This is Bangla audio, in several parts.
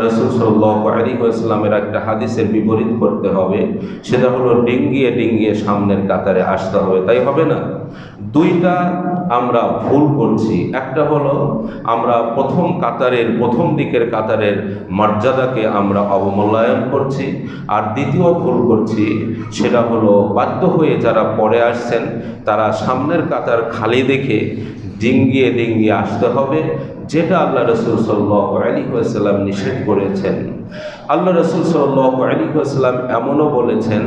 রাসূল সাল্লাল্লাহু আলাইহি ওয়াসাল্লামের একটা হাদিসের বিপরীত করতে হবে, সেটা হলো ডিঙ্গিয়ে ডিঙ্গিয়ে সামনের কাতারে আসতে হবে। তাই হবে না? দুইটা আমরা ভুল করছি। একটা হলো আমরা প্রথম দিকের কাতারের মর্যাদাকে আমরা অবমূল্যায়ন করছি, আর দ্বিতীয় ভুল করছি সেটা হলো বাধ্য হয়ে যারা পরে আসছেন তারা সামনের কাতার খালি দেখে ডিঙ্গিয়ে ডিঙ্গিয়ে আসতে হবে, যেটা আল্লাহ রাসূল সাল্লাল্লাহু আলাইহি ওয়াসাল্লাম নিষেধ করেছেন। আল্লাহ রাসূল সাল্লাল্লাহু আলাইহি ওয়াসাল্লাম এমনও বলেছেন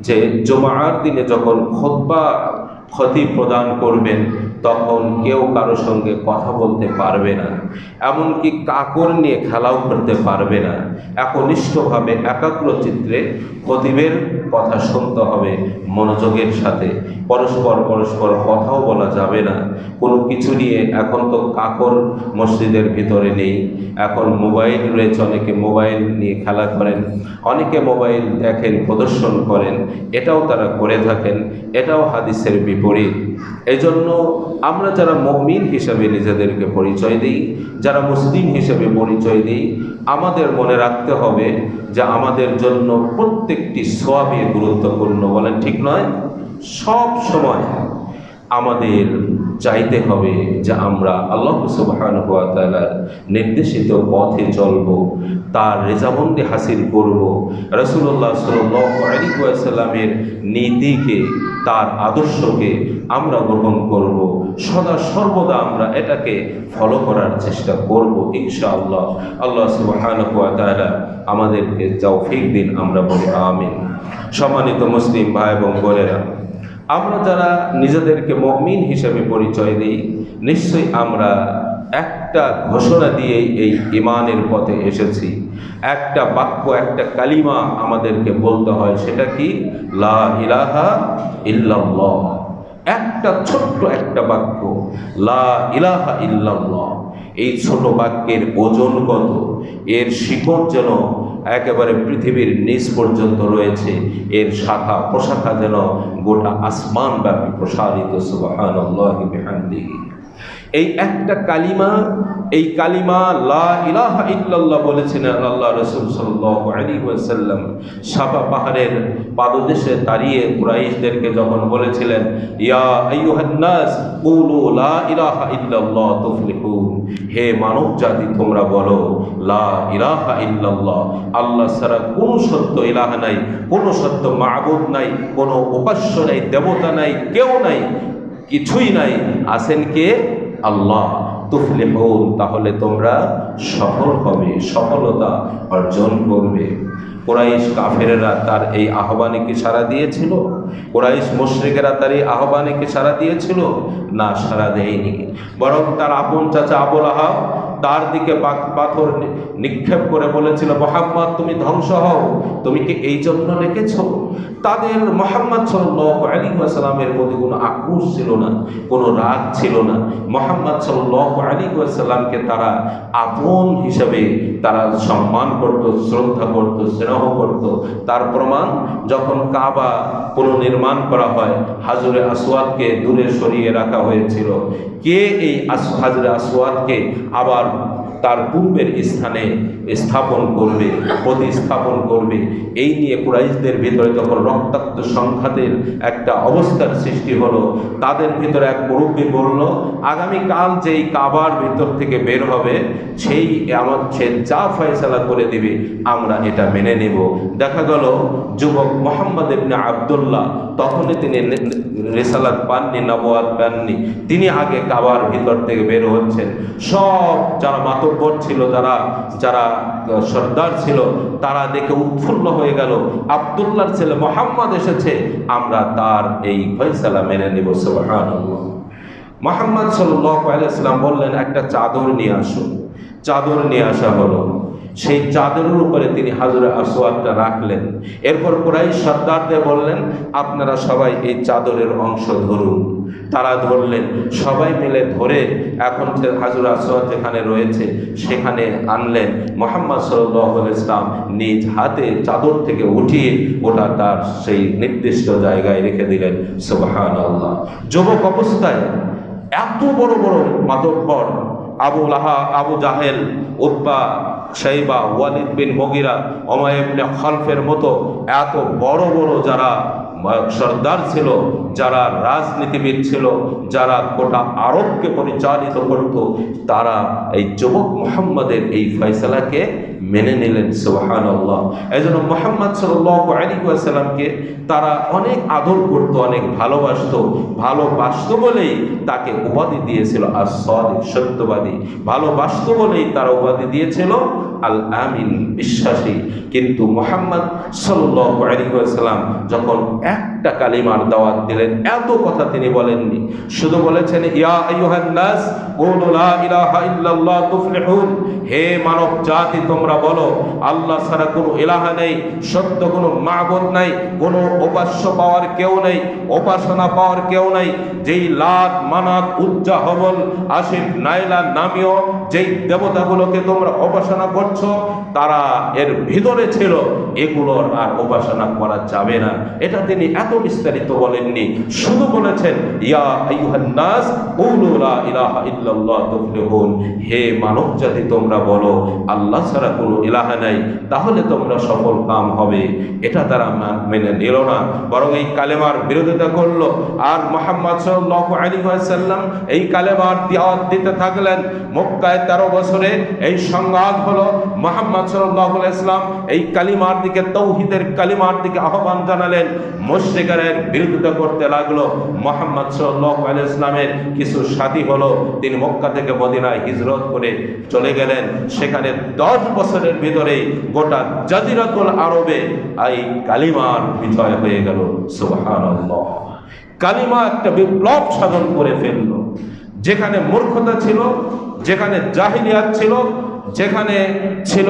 যে জুমার দিনে যখন খতিব প্রদান করবেন তখন কেউ কারো সঙ্গে কথা বলতে পারবে না, এমনকি কাকর নিয়ে খেলাও করতে পারবে না। একনিষ্ঠভাবে একাগ্র চিত্রে খতিবের কথা শুনতে হবে মনোযোগের সাথে। পরস্পর কথাও বলা যাবে না কোনো কিছু নিয়ে। এখন তো কাকর মসজিদের ভিতরে নেই, এখন মোবাইল রয়েছে, অনেকে মোবাইল নিয়ে খেলা করেন, অনেকে মোবাইল দেখেন, প্রদর্শন করেন, এটাও তারা করে থাকেন, এটাও হাদিসের বিপরীত। এই জন্য আমরা যারা মুমিন হিসাবে নিজেদেরকে পরিচয় দিই, যারা মুসলিম হিসেবে পরিচয় দিই, আমাদের মনে রাখতে হবে যে আমাদের জন্য প্রত্যেকটি সওয়াবই গুরুত্বপূর্ণ। বলেন ঠিক নয়? সব সময় আমাদের চাইতে হবে যে আমরা আল্লাহ সুবহানাহু ওয়া তাআলার নির্দেশিত পথে চলব, তার রেজামন্দি হাসিল করব, রাসূলুল্লাহ সাল্লাল্লাহু আলাইহি ওয়াসাল্লামের নীতিকে, তার আদর্শকে আমরা গ্রহণ করব, সদা সর্বদা আমরা এটাকে ফলো করার চেষ্টা করব ইনশাআল্লাহ। আল্লাহ সুবহানাহু ওয়া তাআলা আমাদেরকে তৌফিক দিন, আমরা বলি আমিন। সম্মানিত মুসলিম ভাই এবং বোনেরা, আমরা যারা নিজেদেরকে মুমিন হিসেবে পরিচয় দিই, নিশ্চয়ই আমরা একটা ঘোষণা দিয়েই এই ঈমানের পথে এসেছি। একটা বাক্য, একটা কালিমা আমাদেরকে বলতে হয়, সেটা কি? লা ইলাহা ইল্লাল্লাহ। একটা ছোট্ট একটা বাক্য, লা ইলাহা ইল্লাল্লাহ। এই ছোট বাক্যের ওজন কত! এর শিকড় যেন একেবারে পৃথিবীর নিচ পর্যন্ত রয়েছে, এর শাখা প্রশাখা যেন গোটা আসমান ব্যাপী প্রসারিত। সুবহানাল্লাহি বিহামদিহি। এই একটা কালিমা, এই কালিমা লা ইলাহা ইল্লাল্লাহ বলেছেন আল্লাহ রাসূল সাল্লাল্লাহু আলাইহি ওয়াসাল্লাম। সাফা পাহাড়ের পাদদেশে দাঁড়িয়ে কুরাইশদেরকে যখন বলেছিলেন, ইয়া আইয়ুহান নাস কুলু লা ইলাহা ইল্লাল্লাহ তুফলিহুন। হে মানব জাতি, তোমরা বলো লা ইলাহা ইল্লাল্লাহ। আল্লাহ ছাড়া কোনো সত্য ইলাহা নাই, কোনো সত্য মাবুদ নাই, কোনো উপাস্য নাই, দেবতা নাই, কেউ নাই, কিছুই নাই। আছেন কে? আল্লাহ। তুফলিহুন, তাহলে তোমরা সফল হবে, সফলতা অর্জন করবে। কুরাইশ কাফেরেরা তার এই আহ্বানে কি সাড়া দিয়েছিল? কুরাইশ মুশরিকেরা তার এই আহ্বানে কি সাড়া দিয়েছিল? না, সাড়া দেয়নি। বরং তার আপন চাচা আবু লাহাব তার দিকে পাথর নিক্ষেপ করে বলেছিল, মুহাম্মদ তুমি ধ্বংস হও। তুমি কি এই জন্য ডেকেছো? তাদের মুহাম্মদ সাল্লাল্লাহু আলাইহি ওয়াসাল্লামের প্রতি কোনো আক্রোশ ছিল না, কোনো রাগ ছিল না। মুহাম্মদ সাল্লাল্লাহু আলাইহি ওয়াসাল্লামকে তারা আপন হিসাবে তারা সম্মান করত, শ্রদ্ধা করত, স্নেহ করত। তার প্রমাণ যখন কাবা পুনর্নির্মাণ করা হয়, হাজরে আসওয়াদকে দূরে সরিয়ে রাখা হয়েছিল। কে এই হাজরে আসওয়াদকে আবার তার পূর্বের স্থানে স্থাপন করবে, প্রতিস্থাপন করবে? এই নিয়ে কুরাইশদের ভিতরে যখন রক্তাক্ত সংঘাতের একটা অবস্থার সৃষ্টি হলো, তাদের ভিতরে এক মুরব্বী বলল, আগামীকাল যেই কাবার ভিতর থেকে বের হবে সে যা ফয়সালা করে দিবে আমরা এটা মেনে নেব। দেখা গেল যুবক মুহাম্মদ ইবনে আব্দুল্লাহ, তখনই তিনি রিসালাত পাননি, নবুয়াত পাননি, তিনি আগে কাবার ভিতর থেকে বের হচ্ছেন। সব যারা মাতব্বর ছিল, যারা সর্দার ছিল, তারা দেখে উৎফুল্ল হয়ে গেল, আব্দুল্লাহর ছেলে মুহাম্মদ এসেছে, আমরা তার এই ফয়সালা মেনে নেব। সুবহানাল্লাহ। মুহাম্মদ সাল্লাল্লাহু আলাইহি ওয়াসাল্লাম বললেন, একটা চাদর নিয়ে আসুন। চাদর নিয়ে আসা হলো। সেই চাদরের উপরে তিনি হাজরে আসওয়াদটা রাখলেন। এরপর কুরাইশ সর্দারদের বললেন, আপনারা সবাই এই চাদরের অংশ ধরুন। তারা ধরলেন, সবাই মিলে ধরে এখন হাজরে আসওয়াদ যেখানে রয়েছে সেখানে আনলেন। মুহাম্মদ সাল্লাল্লাহু আলাইহি ওয়াসাল্লাম নিজ হাতে চাদর থেকে উঠিয়ে ওটা তার সেই নির্দিষ্ট জায়গায় রেখে দিলেন। সুবহানাল্লাহ। যুবক অবস্থায় এত বড় বড় মাতব্বর আবু লাহাব, আবু জাহেল, উতবা, শাইবা, ওয়ালিদ বিন মুগিরা, উমাইয়া ইবনে খালফের মতো এত বড় বড় যারা সর্দার ছিল, যারা রাজনীতিবিদ ছিল, যারা গোটা আরবকে পরিচালিত করত, তারা এই যুবক মুহাম্মদের এই ফয়সালাকে মেনে নিলেন। সুবহানাল্লাহ। এজন্য মুহাম্মদ সাল্লাল্লাহু আলাইহি ওয়াসাল্লামকে তারা অনেক আদর করত, অনেক ভালোবাসত বলেই তাকে উপাধি দিয়েছিল as-সাদিক, সত্যবাদী। ভালোবাসত বলেই তারা উপাধি দিয়েছিল আল আমিন, বিশ্বাসী। কিন্তু মুহাম্মদ সাল্লাল্লাহু আলাইহি ওয়াসাল্লাম যখন একটা কালিমার দাওয়াত দিলেন, এত কথা তিনি বলেননি, শুধু বলেছেন ইয়া আইয়ুহান নাস কুলু লা ইলাহা ইল্লাল্লাহ তুফলিহুন, হে মানব জাতি তোমরা বলো আল্লাহ ছাড়া কোনো ইলাহা নেই, সত্য কোনো মাবুদ নাই, কোনো উপাস্য পাওয়ার কেউ নেই, উপাসনা পাওয়ার কেউ নাই। যেই লাত, মানাত, উজ্জা, হবল, আসিফ, নাইলা নামীয় যেই দেবতাগুলোকে তোমরা উপাসনা করছো, তারা এর ভিতরে ছিল, এগুলোর আর উপাসনা করা যাবে না। এটা তিনি এত বিস্তারিত বলেননি, শুধু বলেছেন ইয়া আইয়ুহান নাস কুলু লা ইলাহা ইল্লাল্লাহ তুফলিহুন, হে মানব জাতি তোমরা বলো আল্লাহ ছাড়া কোনো ইলাহা নাই, তাহলে তোমরা সফল কাম হবে। এটা তারা মেনে নিল না, বরং এই কালেমার বিরোধিতা করলো। আর মুহাম্মদ সাল্লাল্লাহু আলাইহি ওয়াসাল্লাম এই কালেমার দাওয়াত দিতে থাকলেন। মক্কায় 13 বছরে এই সংঘাত হলো। মুহাম্মদ সাল্লাল্লাহু আলাইহি ওয়াসাল্লাম এই কালিমার দিকে, তাওহীদের কালিমার দিকে আহ্বান জানালেন, মুশরিকদের বিরোধিতা করতে লাগলো। মুহাম্মদ সাল্লাল্লাহু আলাইহি ওয়াসাল্লামের কিছু সাথী হলো, তিনি মক্কা থেকে মদিনায় হিজরত করে চলে গেলেন। সেখানে 10 বছরের ভিতরে গোটা জাজিরাতুল আরবে এই কালিমার বিজয় হয়ে গেল। সুবহানাল্লাহ। কালিমা একটা বিপ্লব সাধন করে ফেলল। যেখানে মূর্খতা ছিল, যেখানে জাহিলিয়াত ছিল, যেখানে ছিল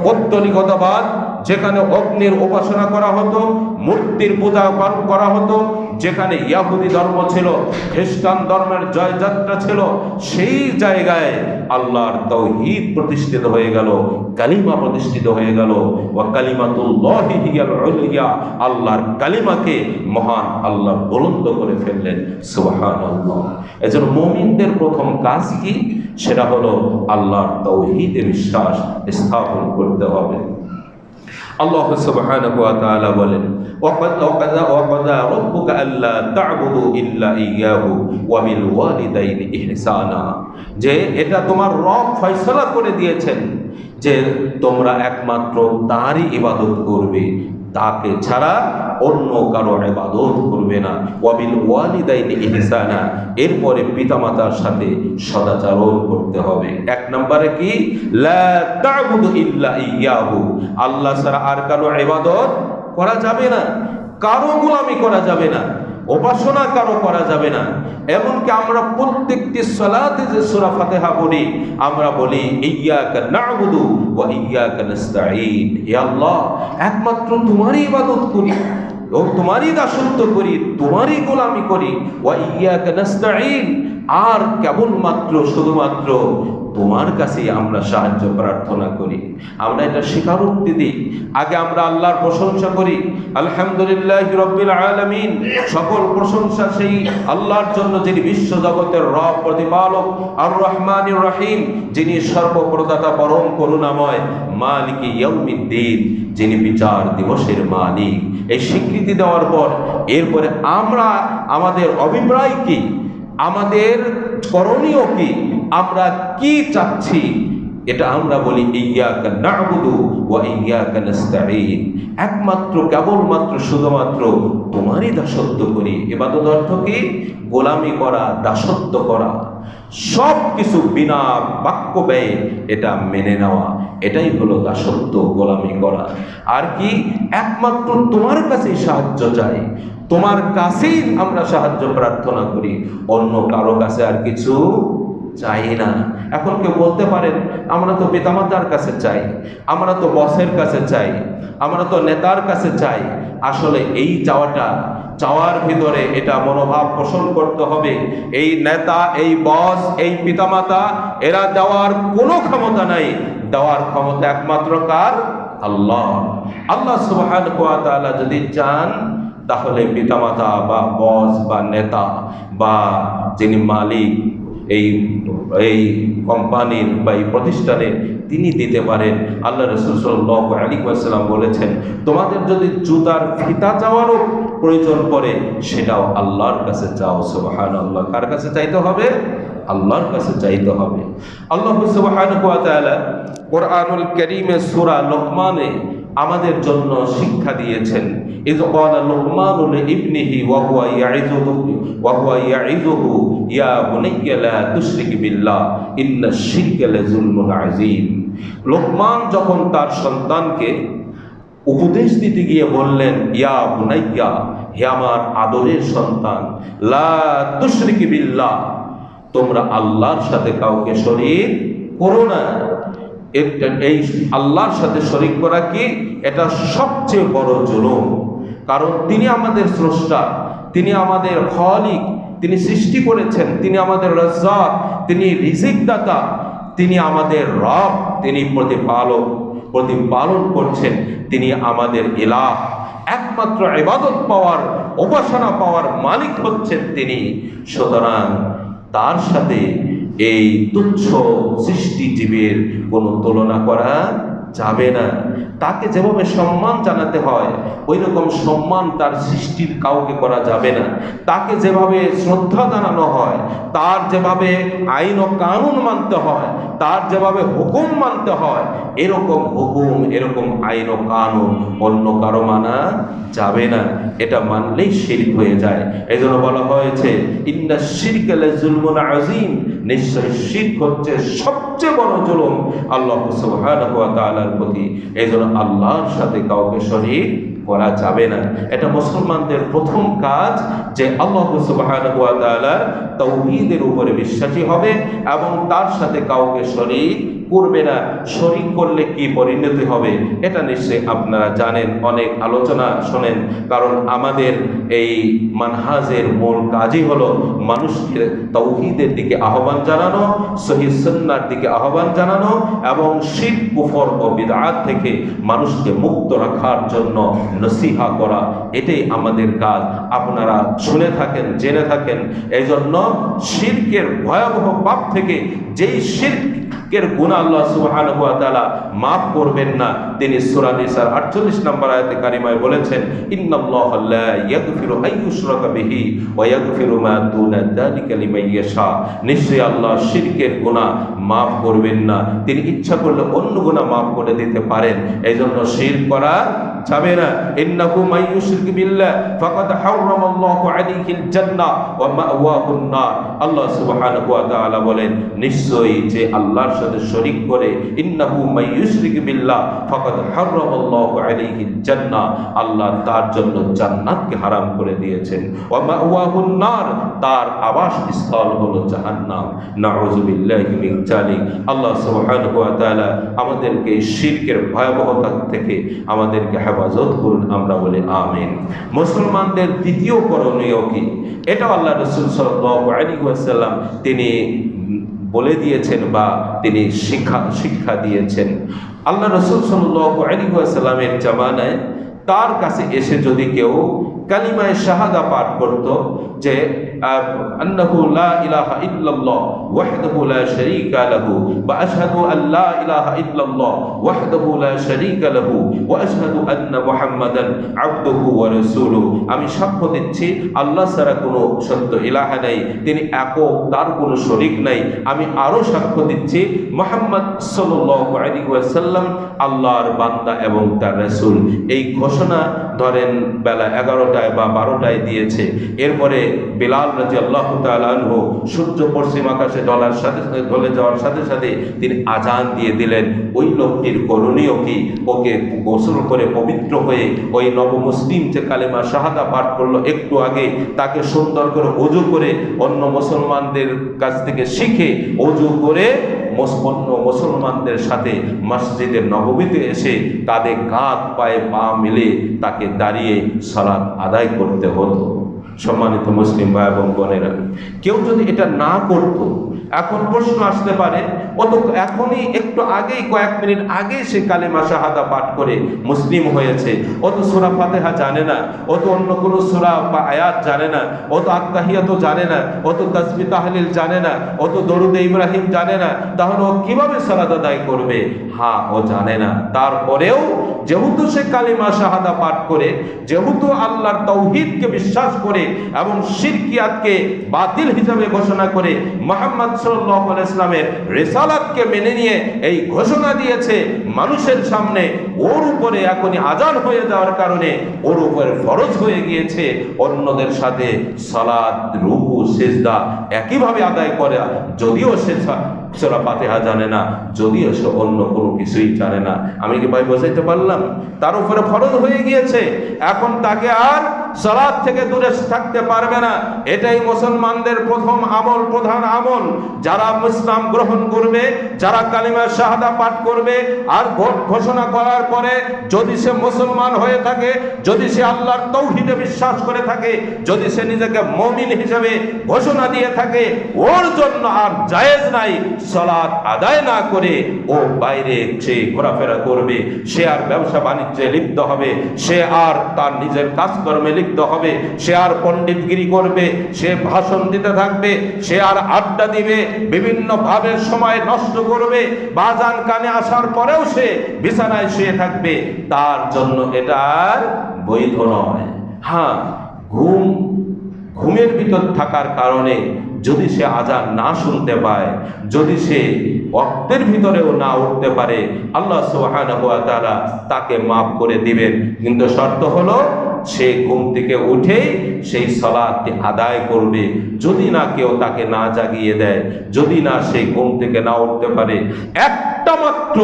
পৌত্তলিকতাবাদ, যেখানে অগ্নির উপাসনা করা হতো, মূর্তির পূজা করা হতো, যেখানে ইহুদি ধর্ম ছিল, খ্রিস্টান ধর্মের জয়যাত্রা ছিল, সেই জায়গায় আল্লাহর তাওহীদ প্রতিষ্ঠিত হয়ে গেল, কালিমা প্রতিষ্ঠিত হয়ে গেল। ওয়া কালিমাতুল্লাহি হিয়াল উলিয়া, আল্লাহর কালিমাকে মহান আল্লাহ বুলন্দ করে ফেললেন। সুবহানাল্লাহ। এজন্য মুমিনদের প্রথম কাজ কি? সেটা হলো আল্লাহর তাওহীদে বিশ্বাস স্থাপন করতে হবে। আল্লাহ সুবহানাহু ওয়া তাআলা বলেন ওয়াকাযা রাব্বুকা আল্লা তা'বুদু ইল্লা ইয়্যাহু ওয়া বিল ওয়ালিদাইনি ইহসানা, যে এটা তোমার রব ফয়সালা করে দিয়েছেন যে তোমরা একমাত্র তারই ইবাদত করবে, তাকে ছাড়া অন্য কারো ইবাদত করবে না। ওয়া বিল ওয়ালিদাইনি ইহসানা, এরপরে পিতামাতার সাথে সদাচরণ করতে হবে। এক নম্বরে কি? লা তা'বুদু ইল্লা ইয়্যাহু, আল্লাহ ছাড়া আর কারো ইবাদত করা যাবে না, কারো গোলামি করা যাবে না, উপাসনা কারো করা যাবে না। এমনকি আমরা প্রত্যেকটি সালাতে যে সূরা ফাতিহা পড়ি, আমরা বলি ইয়্যাকা না'বুদু ওয়া ইয়্যাকা নাস্তাঈন, হে আল্লাহ একমাত্র তোমারই ইবাদত করি, ও তোমারই দাসত্ব করি, তোমারই গোলামি করি। ওয়া ইয়্যাকা নাস্তাঈন, আর কেবলমাত্র শুধুমাত্র তোমার কাছেই আমরা সাহায্য প্রার্থনা করি। আমরা এটা স্বীকারোক্তি দিই। আগে আমরা আল্লাহর প্রশংসা করি, আলহামদুলিল্লাহি রাব্বিল আলামিন, সকল প্রশংসা সেই আল্লাহর জন্য যিনি বিশ্ব জগতের রব, প্রতিপালক, আর রহমানির রহিম, যিনি সর্বপ্রদাতা, পরম করুণাময়, মালিকি ইয়াউমিদ্দিন, যিনি বিচার দিবসের মালিক। এই স্বীকৃতি দেওয়ার পর এরপরে আমরা আমাদের অভিপ্রায় কি, আমাদের করণীয় কি, আমরা কি চাচ্ছি, এটা আমরা বলি ইয়্যাকা না'বুদু ওয়া ইয়্যাকা নাস্তাঈন, একমাত্র কেবলমাত্র শুধুমাত্র তোমারই দাসত্ব করি। ইবাদত অর্থ কি? গোলামি করা, দাসত্ব করা, সব কিছু বিনা বাক্য ব্যয়ে এটা মেনে নেওয়া, এটাই হলো দাসত্ব, গোলামি করা। আর কি? একমাত্র তোমার কাছেই সাহায্য চাই, তোমার কাছেই আমরা সাহায্য প্রার্থনা করি, অন্য কারো কাছে আর কিছু চাই না। এখন কেউ বলতে পারেন আমরা তো পিতামাতার কাছে চাই, আমরা তো বসের কাছে চাই, আমরা তো নেতার কাছে চাই। আসলে এই চাওয়ার ভিতরে এটা মনোভাব পোষণ করতে হবে, এই নেতা, এই বস, এই পিতামাতা, এরা দেওয়ার কোনো ক্ষমতা নাই। দেওয়ার ক্ষমতা একমাত্র কার? আল্লাহ। আল্লাহ সুবহানাহু ওয়া তাআলা যদি চান, তাহলে পিতামাতা বা বস বা নেতা বা যিনি মালিক এই কোম্পানির বা এই প্রতিষ্ঠানের, তিনি দিতে পারেন। আল্লাহ রাসূল সাল্লাল্লাহু আলাইহি ওয়াসাল্লাম বলেছেন, তোমাদের যদি জুতার ফিতা চাওয়ারও প্রয়োজন পড়ে সেটাও আল্লাহর কাছে চাও। সুবহানাল্লাহ। কার কাছে চাইতে হবে? আল্লাহর কাছে চাইতে হবে। আল্লাহ সুবহানাহু ওয়া তাআলা কোরআনুল কারীমে সূরা লুকমানে আমাদের জন্য শিক্ষা দিয়েছেন। ইয ক্বালা লুকমানু লিইবনিহি ওয়া হুয়া ইয়াইযুহু ইয়া বুনাইয়া লা তুশরিক বিল্লাহ ইন্নাশ শিরকা লাযুলমুন আযীম। লোকমান যখন তার সন্তানকে উপদেশ দিতে গিয়ে বললেন, ইয়া বুনাইয়া, হে আমার আদরের সন্তান, লা তুশরিক বিল্লাহ, তোমরা আল্লাহর সাথে কাউকে শরীক করো না। এই আল্লাহর সাথে শরীক করা কি? এটা সবচেয়ে বড় জুলুম। কারণ তিনি আমাদের স্রষ্টা, তিনি আমাদের খালিক, তিনি সৃষ্টি করেছেন, তিনি আমাদের রাজ্জাক, তিনি রিজিক দাতা, তিনি আমাদের রব, তিনি প্রতিপালন করছেন, তিনি আমাদের ইলাহ। একমাত্র ইবাদত পাওয়ার, উপাসনা পাওয়ার মালিক হচ্ছেন তিনি। সুতরাং তার সাথে এই তুচ্ছ সৃষ্টিজীবের কোনো তুলনা করা যাবে না। তাকে যেভাবে সম্মান জানাতে হয় ওই রকম সম্মান তার সৃষ্টির কাউকে করা যাবে না। তাকে যেভাবে শ্রদ্ধা জানানো হয়, তার যেভাবে আইন ও কানুন মানতে হয়, তার যেভাবে হুকুম মানতে হয়, এরকম হুকুম, এরকম আইন ও কানুন অন্য কারো মানা যাবে না। এটা মানলেই শিরক হয়ে যায়। এই জন্য বলা হয়েছে, ইন্নাশ শিরকা লাযুলমুন আযীম, নিশ্চয় শিরক হচ্ছে সবচেয়ে বড় জুলুম আল্লাহ সুবহানাহু ওয়া তাআলার প্রতি। এই জন্য আল্লাহর সাথে কাউকে শরীক করা যাবে না। এটা মুসলমানদের প্রথম কাজ যে আল্লাহ সুবহানাহু ওয়া তাআলার তাওহীদের উপরে বিশ্বাসী হবে এবং তার সাথে কাউকে শরীক করবে না। শরীক করলে কি পরিণতি হবে এটা নিশ্চয়ই আপনারা জানেন, অনেক আলোচনা শোনেন। কারণ আমাদের এই মানহাজের মূল কাজই হলো মানুষকে তাওহীদের দিকে আহ্বান জানানো, সহিহ সুন্নাহর দিকে আহ্বান জানানো এবং শিরক, কুফর ও বিদআত থেকে মানুষকে মুক্ত রাখার জন্য নসিহা করা। এটাই আমাদের কাজ। আপনারা শুনে থাকেন, জেনে থাকেন। এই জন্য শিরকের ভয়াবহ পাপ থেকে যেই শিরকের গুনাহ আল্লাহ সুবহানাহু ওয়া তাআলা মাফ করবেন না, তিনি সূরা নিসার 48 নম্বর আয়াতে কারিমায় বলেছেন, ইন্নাল্লাহা লা ইয়াগফিরু আইয়ুশরাকা বিহি ওয়া ইয়াগফিরু মা দুনা যালিকা লিমান ইয়াশা। নিশ্চয়ই আল্লাহ শিরকের গুনাহ মাফ করবেন না, তিনি ইচ্ছা করলে অন্য গুনাহ মাফ করে দিতে পারেন। এইজন্য শিরক করা যাবে না। ইন্নাহু মান ইউশরিক বিল্লাহ ফাকাদ হারামাল্লাহু আলাইহিল জান্নাহ ওয়া মাওয়াহুন নার। আল্লাহ সুবহানাহু ওয়া তাআলা বলেন, নিশ্চয়ই যে আল্লাহর সাথে শরীক করে, ইন্নাহু মান ইউশরিক বিল্লাহ ফাকাদ হারামাল্লাহু আলাইহিল জান্নাহ, আল্লাহ তার জন্য জান্নাতকে হারাম করে দিয়েছেন। ওয়া মাওয়াহুন নার, তার আবাসস্থল হলো জাহান্নাম। নাউযু বিল্লাহি মিন যালিক। আল্লাহ সুবহানাহু ওয়া তাআলা আমাদেরকে শিরকের ভয়াবহতা থেকে আমাদেরকে হেফাজত করুন। আমরা বলি আমিন। মুসলমানদের দ্বিতীয় করণীয় কি? এটা আল্লাহ রাসূল সাল্লাল্লাহু আলাইহি ওয়াসাল্লাম তিনি বলে দিয়েছেন বা তিনি শিক্ষা দিয়েছেন। আল্লাহ রাসূল সাল্লাল্লাহু আলাইহি ওয়াসাল্লামের জামানায় তার কাছে এসে যদি কেউ কালিমায়ে শাহাদা পাঠ করত যে আন্নাহু লা ইলাহা ইল্লাল্লাহ ওয়াহদাহু লা শারীকা লাহু ওয়া আশহাদু আল্লা ইলাহা ইল্লাল্লাহ ওয়াহদাহু লা শারীকা লাহু ওয়া আশহাদু আন্না মুহাম্মাদান আবদুহু ওয়া রাসূলুহু, আমি সাক্ষ্য দিচ্ছি আল্লাহ ছাড়া কোনো সত্য ইলাহা নাই, তিনি একক, তার কোনো শরীক নাই। আমি আরো সাক্ষ্য দিচ্ছি মুহাম্মদ সাল্লাল্লাহু আলাইহি ওয়াসাল্লাম আল্লাহর বান্দা এবং তার রাসূল। এই ঘোষণা ধরেন বেলা 11টায় বা 12টায় দিয়েছে। এরপরে বিলাল রাদিয়াল্লাহু তাআলা আনহু সূর্য পশ্চিম আকাশে ঢলে যাওয়ার সাথে সাথে তিনি আজান দিয়ে দিলেন। ওই লোকটির করণীয় কি? ওকে গোসল করে পবিত্র হয়ে ওই নবমুসলিম যে কালেমা শাহাদা পাঠ করলো একটু আগে, তাকে সুন্দর করে ওযু করে অন্য মুসলমানদের কাছ থেকে শিখে ওযু করে অন্য মুসলমানদের সাথে মসজিদে নববীতে এসে কাঁধে কাঁধ, পায়ে পা মিলে তাকে দাঁড়িয়ে সালাত আদায় করতে হতো। সম্মানিত মুসলিম ভাই এবং বোনেরা, কেউ যদি এটা না করত এখন প্রশ্ন আসতে পারে, ও তো এখনই একটু আগেই কয়েক মিনিট আগে সে কালেমা শাহাদা পাঠ করে মুসলিম হয়েছে, ও তো সূরা ফাতিহা জানে না, ও তো অন্য কোনো সূরা বা আয়াত জানে না, ও তো আত্তাহিয়াত জানে না, ও তো তাসবিহ তাহলিল জানে না, ও তো দরুদ ইব্রাহিম জানে না, তাহলে ও কিভাবে সালাত আদায় করবে? হ্যাঁ, ও জানে না। তারপরেও যেহেতু সে কালিমা শাহাদা পাঠ করে, যেহেতু আল্লাহর তাওহীদকে বিশ্বাস করে এবং শিরকিয়াতকে বাতিল হিসাবে ঘোষণা করে মুহাম্মদ সাল্লাল্লাহু আলাইহি ওয়াসাল্লামের রিসালাতকে মেনে নিয়ে এই ঘোষণা দিয়েছে মানুষের সামনে, ওর উপরে এখনই আজান হয়ে যাওয়ার কারণে ওর উপরে ফরজ হয়ে গিয়েছে অন্যদের সাথে সালাত, রুকু, সিজদা একইভাবে আদায় করে, যদিও সে সূরা ফাতিহা জানে না, যদিও সে অন্য কোনো কিছুই জানে না। আমি কি ভাই বোঝাইতে পারলাম? তার উপরে ফরজ হয়ে গিয়েছে, এখন তাকে আর সালাত থেকে দূরে থাকতে পারবে না। এটাই মুসলমানদের প্রথম আমল, প্রধান আমল। যারা ইসলাম গ্রহণ করবে, যারা কালিমা শাহাদা পাঠ করবে আর ঘোষণা করার পরে যদি সে মুসলমান হয়ে থাকে, যদি সে আল্লাহর তাওহীদে বিশ্বাস করে থাকে, যদি সে নিজেকে মুমিন হিসেবে ঘোষণা দিয়ে থাকে, ওর জন্য আর জায়েজ নাই সালাত আদায় না করে ও বাইরে সে ঘোরাফেরা করবে, সে আর ব্যবসা বাণিজ্যে লিপ্ত হবে, সে আর তার নিজের কাজকর্মে লিপ্ত হবে, সে আর পণ্ডিতগিরি করবে, সে ভাষণ দিতে থাকবে, সে আর আড্ডা দিবে, বিভিন্ন ভাবে সময় নষ্ট করবে, বাজান কানে আসার পরেও সে বিছানায় শুয়ে থাকবে, তার জন্য এটা আর বৈধ নয়। হ্যাঁ, ঘুমের ভিতর থাকার কারণে যদি সে আজান না শুনতে পায়, যদি সে ওয়াক্তের ভিতরেও না উঠতে পারে, আল্লাহ সুবহানাহু ওয়া তাআলা তাকে মাফ করে দিবেন। কিন্তু শর্ত হলো সে ঘুম থেকে উঠেই সেই সালাতটি আদায় করবে। যদি না কেউ তাকে না জাগিয়ে দেয়, যদি না সে ঘুম থেকে না উঠতে পারে, একটা মাত্র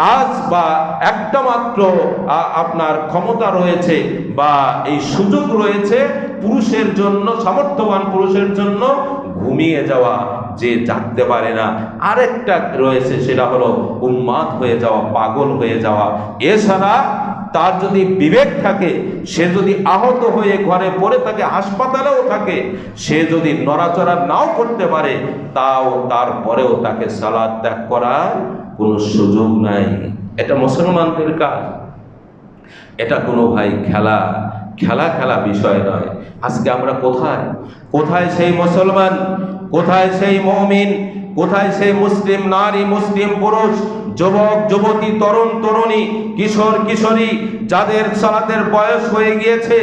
কাজ বা একটা মাত্র আপনার ক্ষমতা রয়েছে বা এই সুযোগ রয়েছে পুরুষের জন্য, সামর্থ্যবান পুরুষের জন্য ঘুমিয়ে যাওয়া। যে জাগতে পারে না, আরেকটা রয়েছে, সেটা হলো উন্মাদ হয়ে যাওয়া, পাগল হয়ে যাওয়া। এছাড়া তার যদি বিবেক থাকে, সে যদি আহত হয়ে ঘরে পড়ে থাকে, হাসপাতালেও থাকে, সে যদি নড়াচড়া নাও করতে পারে, তাও তারপরেও তাকে সালাত ত্যাগ করার কোনো সুযোগ নাই। এটা মুসলমানদের কাজ, এটা কোনো ভাই খেলা বিষয় নয়। আজকে আমরা কোথায় সেই মুসলমান, কোথায় সেই মুমিন, কোথায় সেই মুসলিম নারী, মুসলিম পুরুষ, যুবক যুবতী, তরুণ তরুণী, কিশোর কিশোরী, যাদের সালাতের বয়স হয়ে গিয়েছে?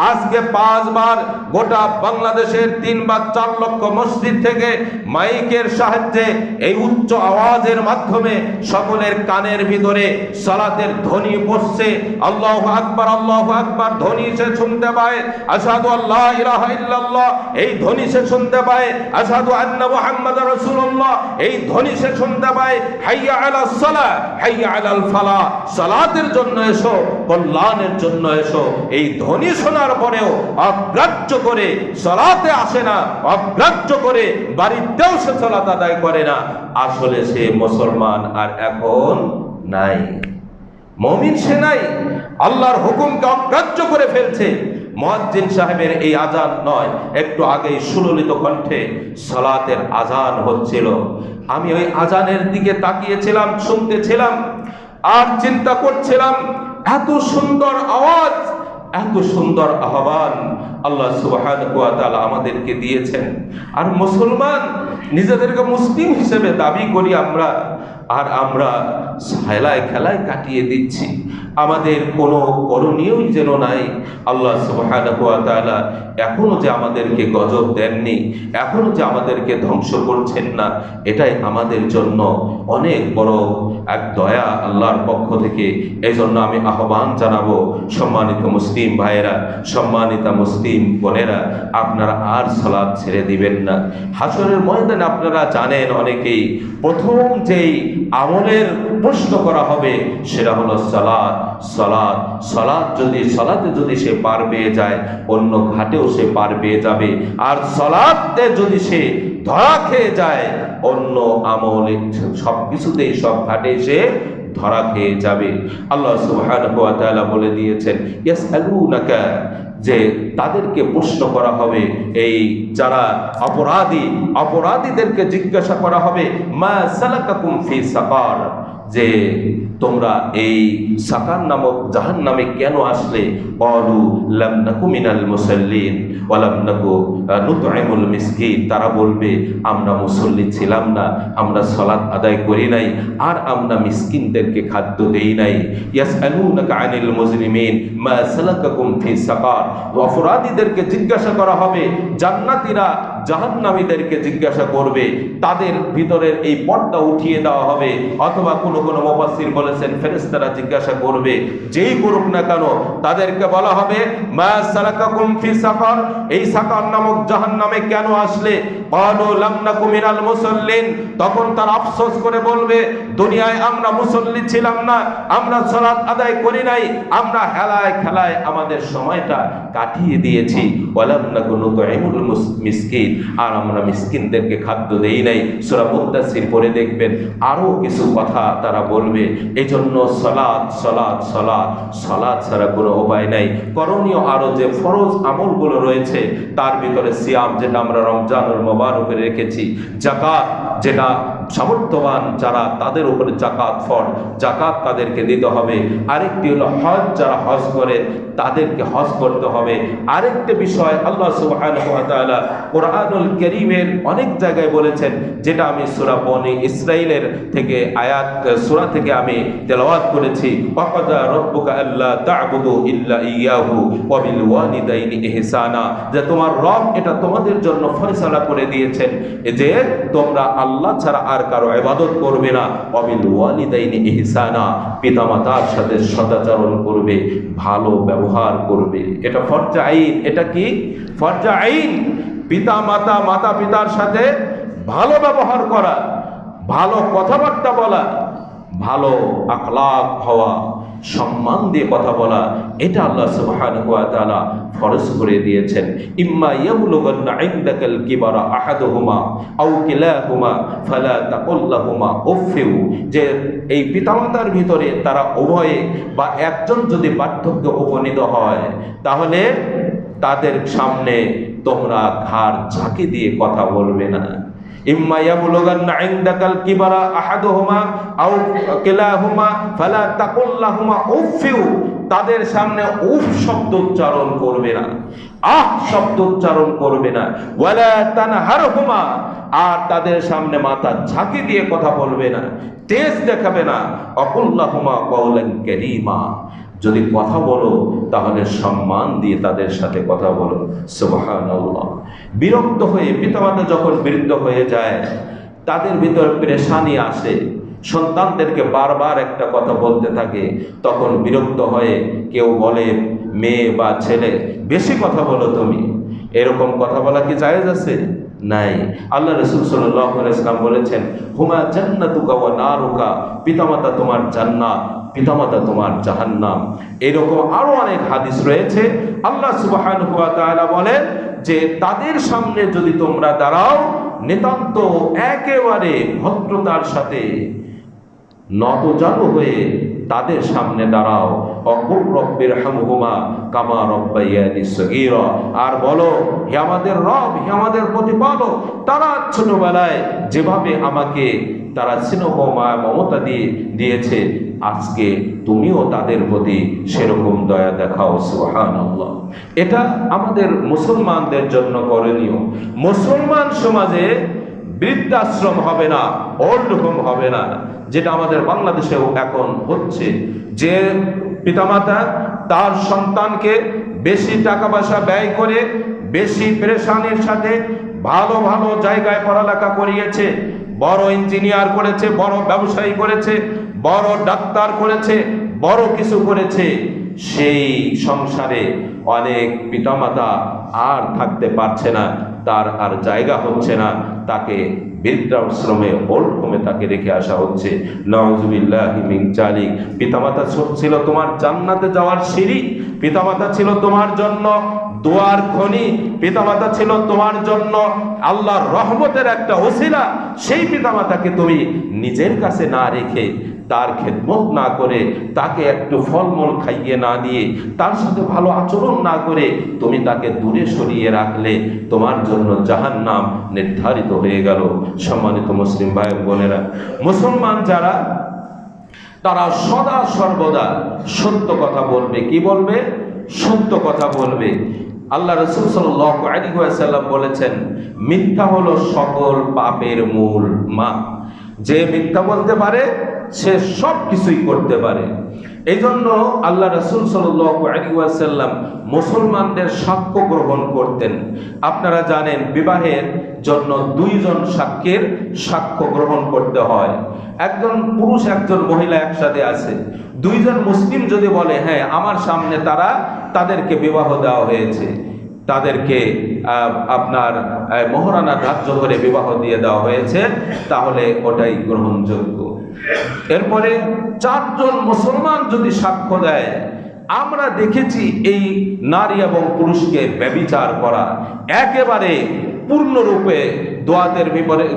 আজকে 5 বার গোটা বাংলাদেশের 3 বা 4 লক্ষ মসজিদ থেকে মাইকের সাহায্যে এই উচ্চ আওয়াজের মাধ্যমে সকলের কানের ভিতরে সালাতের ধ্বনি পড়ছে। আল্লাহু আকবার, আল্লাহু আকবার ধ্বনি সে শুনতে পায়, আশহাদু আল্লা ইলাহা ইল্লাল্লাহ এই ধ্বনি সে শুনতে পায়, আশহাদু আন্না মুহাম্মাদার রাসূলুল্লাহ এই ধ্বনি সে শুনতে পায়, হাইয়া আলাস সালাহ, হাইয়া আলাল ফালাহ, সালাতের জন্য এসো, কল্যাণের জন্য এসো। এই ধ্বনি শোনার পরেও অগ্রাহ্য করে সালাতে আসে না, অগ্রাহ্য করে বাড়িতেও সে সালাত আদায় করে না। আসলে সে মুসলমান আর এখন নাই, মুমিন সে নাই, আল্লাহর হুকুমকে অগ্রাহ্য করে ফেলছে। মুয়াজ্জিন সাহেবের এই আজান নয়, একটু আগেই সুললিত কণ্ঠে সালাতের আজান হচ্ছিল। আমি ওই আজানের দিকে তাকিয়েছিলাম, শুনতেছিলাম আর চিন্তা করছিলাম, এত সুন্দর আওয়াজ, এত সুন্দর আহ্বান আল্লাহ সুবহানাহু ওয়া তাআলা আমাদেরকে দিয়েছেন। আর মুসলমান নিজেদেরকে মুসলিম হিসেবে দাবি করি আমরা, আর আমরা খেলায় কাটিয়ে দিচ্ছি। আমাদের কোনো করণীয়ই যেন নাই। আল্লাহ সুবহানাহু ওয়া তাআলা এখনো যে আমাদেরকে গজব দেননি, এখনো যে আমাদেরকে ধ্বংস করছেন না, এটাই আমাদের জন্য অনেক বড় এক দয়া আল্লাহর পক্ষ থেকে। এই জন্য আমি আহ্বান জানাবো, সম্মানিত মুসলিম ভাইয়েরা, সম্মানিতা মুসলিম বোনেরা, আপনারা আর সালাত ছেড়ে দিবেন না। হাসরের ময়দানে আপনারা জানেন অনেকেই, প্রথম যেই আমলের প্রশ্ন করা হবে সেটা হলো সালাত। সালাতে যদি সে পার পেয়ে যায়, অন্য ঘাটেও সে পার পেয়ে যাবে। আর সালাতে যদি সে ধরা খেয়ে যায়, অন্য আমলে সব কিছুতেই, সব ঘাটে সে ধরা খেয়ে যাবে। আল্লাহ সুবহানাহু ওয়া তাআলা বলে দিয়েছেন, ইয়াসআলুনাকা, যে তাদেরকে প্রশ্ন করা হবে, এই যারা অপরাধীদেরকে জিজ্ঞাসা করা হবে, মা সালাকাকুম ফি সাকার, যে তোমরা এই সাকার নামক জাহান্নামে কেন আসলে? ক্বালু লাম নাকু মিনাল মুসাল্লিন ওয়া লাম নাকু নুতঈমুল মিসকিন, তারা বলবে আমরা মুসল্লি ছিলাম না, আমরা সালাত আদায় করি নাই, আর আমরা মিসকিনদেরকে খাদ্য দেই নাই। ইয়াসআলুনাকা আনিল মুজরিমিন মা সালাকাকুম ফি সাকার, অপরাধীদেরকে জিজ্ঞাসা করা হবে, জান্নাতীরা জাহান্নামীদেরকে জিজ্ঞাসা করবে, তাদের ভিতরের এই পর্দা উঠিয়ে দেওয়া হবে, অথবা কোন মুফাসসির বলেছেন ফেরেশতারা জিজ্ঞাসা করবে, যেই করুক না কেন তাদেরকে বলা হবে, মা সালাকাকুম ফি সাকার, এই সাকার নামক জাহান্নামে কেন আসলে? ক্বালু লাম নাকু মিনাল মুসাল্লিন, তখন তারা আফসোস করে বলবে, দুনিয়ায় আমরা মুসল্লি ছিলাম না, আমরা সালাত আদায় করি নাই, আমরা হেলায় খেলায় আমাদের সময়টা কাটিয়ে দিয়েছি। ওয়া লাম নাকু নুতঈমুল মিসকিন, আর আমরা মিসকিনদেরকে খাদ্য দেই নাই। সূরা মুদ্দাসসির পড়ে দেখবেন আরো কিছু কথা তারা বলবে। এই জন্য সালাত সালাত সালাত সালাত ছাড়া কোনো উপায় নাই। করণীয় আরো যে ফরজ আমলগুলো রয়েছে তার ভিতরে সিয়াম, যেটা আমরা রমজানুল মুবারকে রেখেছি, যাকাত, যেটা সামর্থ্যবান যারা তাদের উপরে যাকাত ফরজ, যাকাত তাদেরকে দিতে হবে। আরেকটি হলো হজ, যারা হজ করে তাদেরকে হজ করতে হবে। আরেকটি বিষয় আল্লাহ সুবহানাহু ওয়া তাআলা কোরআনুল কারীমের অনেক জায়গায় বলেছেন, যেটা আমি সূরা বনী ইসরাঈলের থেকে সূরা থেকে আমি তেলাওয়াত করেছি, ওয়াকাদা রাব্বুকা আল্লা তা'বুদু ইল্লা ইয়াহু ওয়া বিল ওয়ালিদাইনি ইহসানা, যে তোমার রব এটা তোমাদের জন্য ফয়সালা করে দিয়েছেন যে তোমরা আল্লাহ ছাড়া আর কারো ইবাদত করবে না। ওয়া বিল ওয়ালিদাইনি ইহসানা, পিতামাতার সাথে সদাচরণ করবে, ভালো ব্যবহার করবে। এটা ফরজে আইন। এটা কি? ফরজে আইন। মাতা পিতার সাথে ভালো ব্যবহার করা, ভালো কথাবার্তা বলা, ভালো আখলাক হওয়া, সম্মান দিয়ে কথা বলা, এটা আল্লাহ সুবহানাহু ওয়া তাআলা ফরজ করে দিয়েছেন। ইম্মা ইয়াবলুগান্না ইনদাকাল কিবারা আহাদুহুমা আও কিলাহুমা ফালা তাকুল লাহুমা উফফিউ, যে এই পিতামাতার ভিতরে তারা উভয়ে বা একজন যদি বার্ধক্য উপনীত হয়, তাহলে তাদের সামনে তোমরা ঘাড় ঝাঁকি দিয়ে কথা বলবে না। ইম্মা ইয়াবলুগান্না ইনদাকাল কিবারা আহাদুহুমা আও কিলাহুমা ফালা তাকুল লাহুমা উফফিউ, তাদের সামনে উফ শব্দ উচ্চারণ করবে না, আহ শব্দ উচ্চারণ করবে না। ওয়ালা তানহারহুমা, আর তাদের সামনে মাথা ঝাঁকি দিয়ে কথা বলবে না, তেজ দেখাবে না। অকুল লাহুমা কাওলান কারীমা, যদি কথা বলো তাহলে সম্মান দিয়ে তাদের সাথে কথা বলো। সুবহানাল্লাহ। বিরক্ত হয়ে পিতামাতা যখন বৃদ্ধ হয়ে যায়, তাদের ভিতরে পেরেশানি আসে, সন্তানদেরকে বারবার একটা কথা বলতে থাকে, তখন বিরক্ত হয়ে কেউ বলে, মেয়ে বা ছেলে বেশি কথা বলো তুমি, এরকম কথা বলা কি জায়েজ আছে? নাই। আল্লাহ রাসূল সাল্লাল্লাহু আলাইহি ওয়াসাল্লাম বলেছেন, হুমা জান্নাতুকা ওয়া নারুকা, পিতামাতা তোমার জান্নাত, পিতামাতা তোমার জাহান্নাম। এরকম আরো অনেক হাদিস রয়েছে। আল্লাহ সুবহানাহু ওয়া তাআলা বলেন যে তাদের সামনে যদি তোমরা দাঁড়াও, নিতান্ত একেবারে ভদ্রতার সাথে নতজানু হয়ে তাদের সামনে দাঁড়াও। অকুল রব্বির হামহুমা কামা রব্বায়ানি সগীরা, আর বলো, হে আমাদের রব, হে আমাদের প্রতিপালক, তারা ছোটবেলায় যেভাবে আমাকে তারা স্নেহ মায়া মমতা দিয়েছে, আজকে তুমিও তাদের প্রতি সেরকম দয়া দেখাও। সুবহানাল্লাহ। এটা আমাদের মুসলমানদের জন্য করণীয়। মুসলমান সমাজে বৃদ্ধাশ্রম হবে না, ওল্ড হোম হবে না, যেটা আমাদের বাংলাদেশেও এখন হচ্ছে, যে পিতামাতা তার সন্তানকে বেশি টাকা পয়সা ব্যয় করে, বেশি পেরেশানির সাথে ভালো ভালো জায়গায় পড়ালেখা করিয়েছে, বড় ইঞ্জিনিয়ার করেছে, বড় ব্যবসায়ী করেছে, বড় ডাক্তার করেছে, বড় কিছু করেছে, সেই সংসারে অনেক পিতামাতা আর থাকতে পারছে না, তার আর জায়গা হচ্ছে না, তাকে বৃদ্ধাশ্রমে, ওল্ড হোমে তাকে রেখে আসা হচ্ছে। নাউযুবিল্লাহি মিন যালিক। পিতামাতা ছিল তোমার জান্নাতে যাওয়ার সিঁড়ি, পিতামাতা ছিল তোমার জন্য দোয়ার খনি, পিতামাতা ছিল তোমার জন্য আল্লাহর রহমতের একটা ওসিলা। সেই পিতামাতাকে তুমি নিজের কাছে না রেখে তার খেদমত না করে, তাকে একটু ফলমূল খাইয়ে না দিয়ে, তার সাথে ভালো আচরণ না করে তুমি তাকে দূরে সরিয়ে রাখলে তোমার জন্য জাহান্নাম নির্ধারিত হয়ে গেল। সম্মানিত মুসলিম ভাই বোনেরা, মুসলমান যারা তারা সদা সর্বদা সত্য কথা বলবে। কি বলবে? সত্য কথা বলবে। আল্লাহ রাসূল সাল্লাল্লাহু আলাইহি ওয়াসাল্লাম বলেছেন, মিথ্যা হলো সকল পাপের মূল মা। যে মিথ্যা বলতে পারে সে সব কিছুই করতে পারে। এই জন্য আল্লাহ রাসূল সাল্লাল্লাহু আলাইহি ওয়াসাল্লাম মুসলমানদের সাক্ষ্য গ্রহণ করতেন। আপনারা জানেন বিবাহের জন্য দুইজন সাক্ষীর সাক্ষ্য গ্রহণ করতে হয়। একজন পুরুষ একজন মহিলা একসাথে আছে, দুইজন মুসলিম যদি বলে হ্যাঁ আমার সামনে তাদেরকে বিবাহ দেওয়া হয়েছে, তাদেরকে আপনার মোহরানা ধার্য করে বিবাহ দিয়ে দেওয়া হয়েছে, তাহলে ওটাই গ্রহণযোগ্য। এরপরে চারজন মুসলমান যদি সাক্ষ্য দেয়, আমরা দেখেছি এই নারী এবং পুরুষকে ব্যভিচার করা একেবারে পূর্ণরূপে দোয়াতের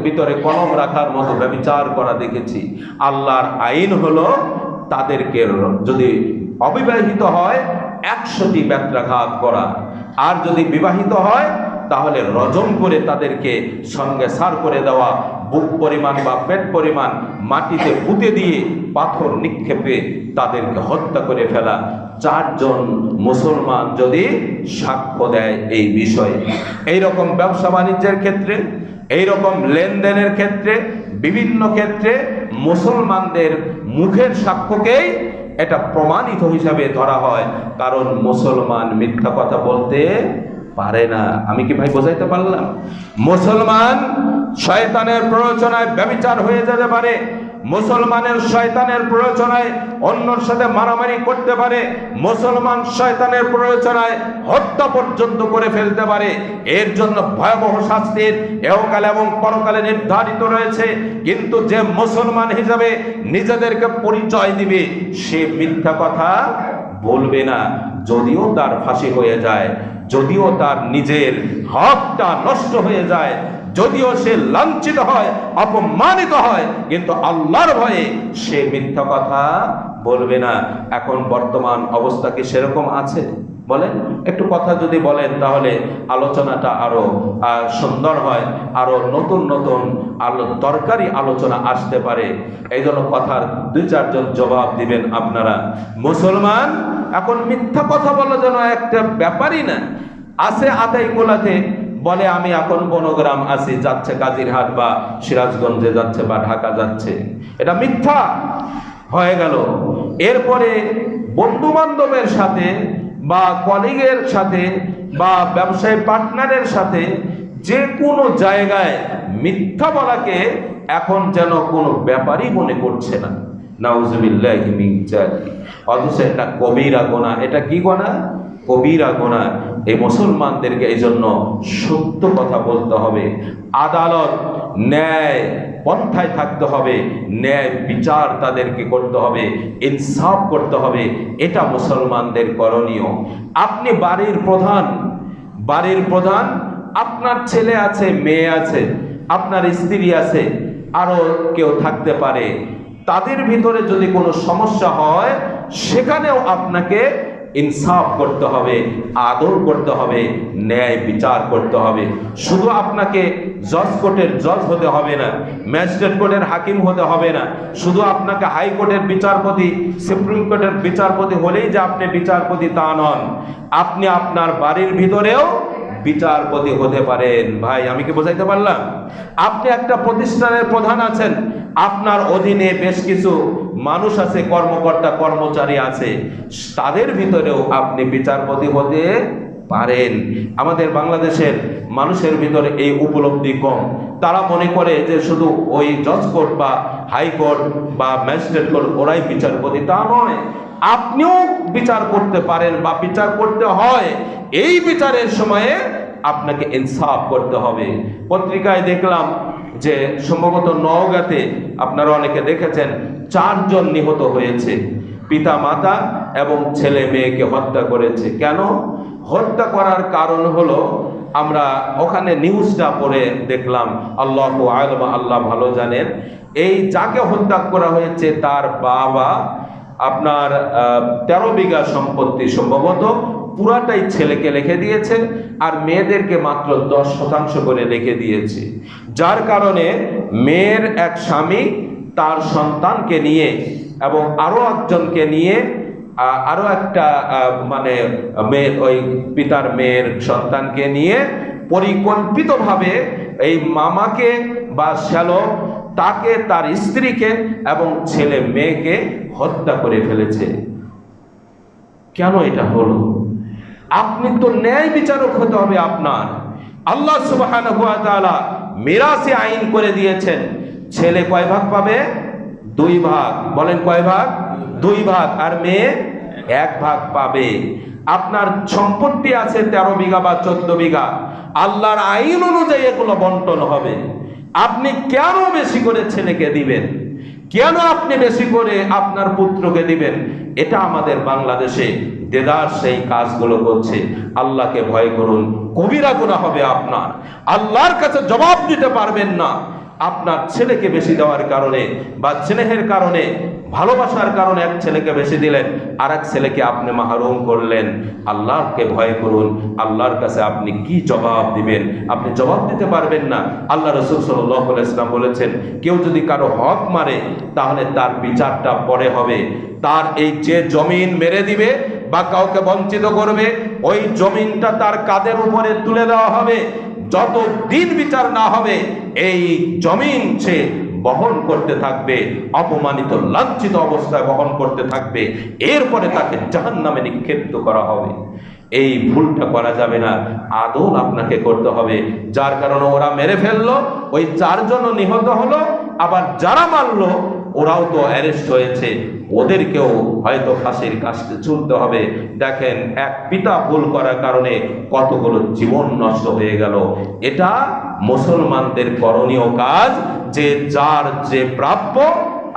ভিতরে কলম রাখার মতো ব্যভিচার করা দেখেছি। আল্লাহর আইন হলো তাদেরকে যদি অবিবাহিত হয় 100টি বেত্রাঘাত করা, আর যদি বিবাহিত হয় তাহলে রজম করে তাদেরকে সঙ্গে সার করে দেওয়া, বুক পরিমাণ বা পেট পরিমাণ মাটিতে পুঁতে দিয়ে পাথর নিক্ষেপে তাদেরকে হত্যা করে ফেলা। চারজন মুসলমান যদি সাক্ষ্য দেয় এই বিষয়ে, এইরকম ব্যবসা বাণিজ্যের ক্ষেত্রে, এইরকম লেনদেনের ক্ষেত্রে, বিভিন্ন ক্ষেত্রে মুসলমানদের মুখের সাক্ষ্যকেই এটা প্রমাণিত হিসাবে ধরা হয়, কারণ মুসলমান মিথ্যা কথা বলতে পারে না। আমি কি ভাই বোঝাইতে পারলাম? মুসলমান শয়তানের প্ররোচনায় ব্যভিচার হয়ে যেতে পারে, মুসলমানের শয়তানের প্ররোচনায় অন্যর সাথে মারামারি করতে পারে, মুসলমান শয়তানের প্ররোচনায় হত্যা পর্যন্ত করে ফেলতে পারে। এর জন্য ভয়াবহ শাস্তির এহকালে এবং পরকালে নির্ধারিত রয়েছে। কিন্তু যে মুসলমান হিসাবে নিজেদেরকে পরিচয় দিবে, সে মিথ্যা কথা বলবে না, যদিও তার ফাঁসি হয়ে যায়, যদিও তার নিজের হকটা নষ্ট হয়ে যায়, যদিও সে লাঞ্ছিত হয়, অপমানিত হয়, কিন্তু আল্লাহর ভয়ে সে মিথ্যা কথা বলবে না। এখন বর্তমান অবস্থা কি সেরকম আছে? বলেন, একটু কথা যদি বলেন তাহলে আলোচনাটা আরো সুন্দর হয়, আরো নতুন নতুন দরকারি আলোচনা আসতে পারে। এই জন্য কথার 2-4 জন জবাব দিবেন আপনারা। মুসলমান এখন মিথ্যা কথা বলা যেন একটা ব্যাপারই না। আছে আদাই গোলাতে বলে আমি এখন বনগ্রাম আছি, যাচ্ছে কাজিরহাট বা সিরাজগঞ্জে যাচ্ছে বা ঢাকা যাচ্ছে, এটা মিথ্যা হয়ে গেল। এরপরে বন্ধু বান্ধবের সাথে বা কলিগের সাথে বা ব্যবসায়ী পার্টনারের সাথে যে কোনো জায়গায় মিথ্যা বলাকে এখন যেন কোনো ব্যাপারই মনে করছে না। নাউজুবিল্লাহি মিন যালিক। অথচ এটা কবিরা গুনাহ। এটা কি গুনাহ? কবিরা গুনাহ। এই মুসলমানদেরকে এই জন্য সত্য কথা বলতে হবে, আদালত ন্যায় পন্থায় থাকতে হবে, ন্যায় বিচার তাদেরকে করতে হবে, ইনসাফ করতে হবে। এটা মুসলমানদের করণীয়। আপনি বাড়ির প্রধান, আপনার ছেলে আছে, মেয়ে আছে, আপনার স্ত্রী আছে, আরো কেউ থাকতে পারে। তাদের ভিতরে যদি কোনো সমস্যা হয়, সেখানেও আপনাকে ইনসাফ করতে হবে, আদর করতে হবে, ন্যায় বিচার করতে হবে। শুধু আপনাকে জজ কোর্টের জজ হতে হবে না, ম্যাজিস্ট্রেট কোর্টের হাকিম হতে হবে না, শুধু আপনাকে হাইকোর্টের বিচারপতি, সুপ্রিম কোর্টের বিচারপতি হলেই যে আপনি বিচারপতি তা নন। আপনি আপনার বাড়ির ভিতরেও বিচারপতি হতে পারেন। ভাই, আমি কি বোঝাইতে পারলাম? আপনি একটা প্রতিষ্ঠানের প্রধান আছেন, আপনার অধীনে বেশ কিছু মানুষ আছে, কর্মকর্তা কর্মচারী আছে, তাদের ভিতরেও আপনি বিচারপতি হতে পারেন। আমাদের বাংলাদেশের মানুষের ভিতরে এই উপলব্ধি কম। তারা মনে করে যে শুধু ওই জজ কোর্ট বা হাইকোর্ট বা ম্যাজিস্ট্রেট কোর্ট ওরাই বিচারপতি, তা নয়। আপনিও বিচার করতে পারেন বা বিচার করতে হয়। এই বিচারের সময়ে আপনাকে ইনসাফ করতে হবে। পত্রিকায় দেখলাম যে সম্ভবত নওগাঁতে, আপনারা অনেকে দেখেছেন, 4 জন নিহত হয়েছে। পিতা মাতা এবং ছেলে মেয়েকে হত্যা করেছে। কেন হত্যা করার কারণ হলো আমরা ওখানে নিউজটা পড়ে দেখলাম, আল্লাহু আ'লাম, আল্লাহ ভালো জানেন, এই যাকে হত্যা করা হয়েছে তার বাবা আপনার 13 বিঘা সম্পত্তি সম্ভবত পুরাটাই ছেলেকে লিখে দিয়েছে, আর মেয়েদেরকে মাত্র 10% করে লিখে দিয়েছে। যার কারণে মেয়ের এক স্বামী তার সন্তানকে নিয়ে এবং আরো একজনকে নিয়ে আরো একটা মানে মেয়ের ওই পিতার মেয়ের সন্তানকে নিয়ে পরিকল্পিতভাবে এই মামাকে বা শ্যালক তাকে, তার স্ত্রীকে এবং ছেলে মেয়েকে হত্যা করে ফেলেছে। কেন এটা হলো? আপনি তো ন্যায় বিচারক হতে হবে আপনার। আল্লাহ সুবহানাহু ওয়া তাআলা মিরাসে আইন করে দিয়েছেন, ছেলে কয় ভাগ পাবে? 2 ভাগ। বলেন কয় ভাগ? 2 ভাগ। আর মেয়ে 1 ভাগ পাবে। আপনার সম্পত্তি আছে 13 বিঘা বা 14 বিঘা, আল্লাহর আইন অনুযায়ী এগুলো বন্টন হবে। আপনি কেন বেশি করে ছেলেকে দিবেন? কেন আপনি বেশি করে আপনার পুত্রকে দিবেন? এটা আমাদের বাংলাদেশে দেদার সেই কাজগুলো করছে। আল্লাহকে ভয় করুন, কবিরা গুনাহ হবে আপনার, আল্লাহর কাছে জবাব দিতে পারবেন না। আপনার ছেলেকে বেশি দেওয়ার কারণে বা স্নেহের কারণে, ভালোবাসার কারণে এক ছেলেকে বেশি দিলেন, আর এক ছেলেকে আপনি মাহরুম করলেন। আল্লাহকে ভয় করুন, আল্লাহর কাছে আপনি কি জবাব দিবেন? আপনি জবাব দিতে পারবেন না। আল্লাহ রাসূল সাল্লাল্লাহু আলাইহি ওয়াসাল্লাম বলেছেন, কেউ যদি কারো হক মারে তাহলে তার বিচারটা পরে হবে। তার এই যে জমিন মেরে দিবে বা কাউকে বঞ্চিত করবে, ওই জমিনটা তার কাঁধের উপরে তুলে দেওয়া হবে। যতদিন বিচার না হবে এই জমিন সে বহন করতে থাকবে, অপমানিত লাঞ্ছিত অবস্থায় বহন করতে থাকবে, এরপরে তাকে জাহান্নামে নিক্ষিপ্ত করা হবে। এই ভুলটা করা যাবে না, আদল আপনাকে করতে হবে। যার কারণে ওরা মেরে ফেললো, ওই 4 জনও নিহত হলো, আবার যারা মারলো ওরাও তো অ্যারেস্ট হয়েছে, ওদেরকেও হয়তো ফাঁসির কাস্টে ঝুলতে হবে। দেখেন, এক পিতা ভুল করার কারণে কতগুলো জীবন নষ্ট হয়ে গেল। এটা মুসলমানদের করণীয় কাজ, যে যার যে প্রাপ্য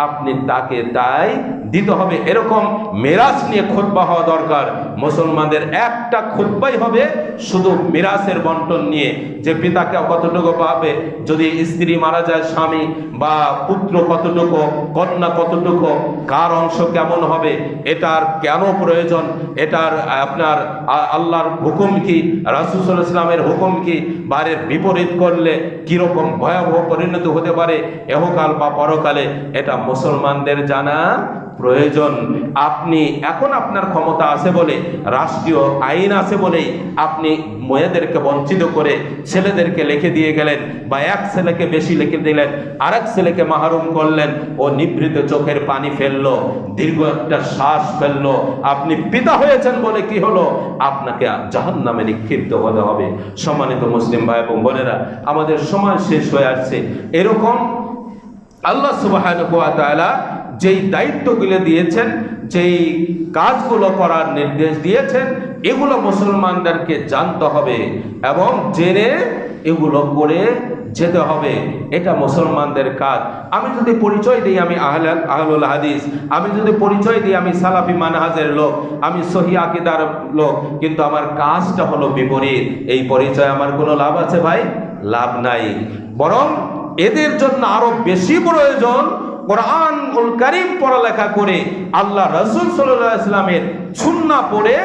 আপনি তাকে তাই দিতে হবে। এরকম মিরাস নিয়ে খুতবা হওয়া দরকার। মুসলমানদের একটা খুতবাই হবে শুধু মিরাসের বন্টন নিয়ে, যে পিতাকে কতটুকু পাবে, যদি স্ত্রী মারা যায় স্বামী, বা পুত্র কতটুকু, কন্যা কতটুকু, কার অংশ কেমন হবে, এটার কেন প্রয়োজন, এটার আপনার আল্লাহর হুকুম কি, রাসূল সাল্লাল্লাহু আলাইহি ওয়াসাল্লামের হুকুম কি, বারের বিপরীত করলে কিরকম ভয়াবহ পরিণতি হতে পারে এহকাল বা পরকালে, এটা মুসলমানদের জানা প্রয়োজন। আপনি এখন আপনার ক্ষমতা আছে বলে, রাষ্ট্রীয় আইন আছে বলেই আপনি মেয়েদেরকে বঞ্চিত করে ছেলেদেরকে লিখে দিয়ে গেলেন, বা এক ছেলেকে বেশি লিখে দিলেন, আর এক ছেলেকে মাহরুম করলেন। ও নিভৃত চোখের পানি ফেললো, দীর্ঘ একটা শ্বাস ফেললো। আপনি পিতা হয়েছেন বলে কি হলো? আপনাকে জাহান্নামে নিক্ষিপ্ত হতে হবে। সম্মানিত মুসলিম ভাই এবং বোনেরা, আমাদের সময় শেষ হয়ে আসছে। এরকম আল্লাহ সুবহানাহু ওয়া তাআলা যেই দায়িত্বগুলো দিয়েছেন, যেই কাজগুলো করার নির্দেশ দিয়েছেন, এগুলো মুসলমানদেরকে জানতে হবে এবং জেনে এগুলো করে যেতে হবে। এটা মুসলমানদের কাজ। আমি যদি পরিচয় দিই আমি আহলুল হাদিস, আমি যদি পরিচয় দিই আমি সালাফি মানহাজের লোক, আমি সহিহ আকীদার লোক, কিন্তু আমার কাজটা হলো বিপরীত, এই পরিচয় আমার কোনো লাভ আছে ভাই? লাভ নাই। বরং এদের জন্য আরো বেশি প্রয়োজন কোরআনুল কারীম পড়ালেখা করে, আল্লাহ রাসূল সাল্লাল্লাহু আলাইহি ওয়াসাল্লামের সুন্নাহ পড়ে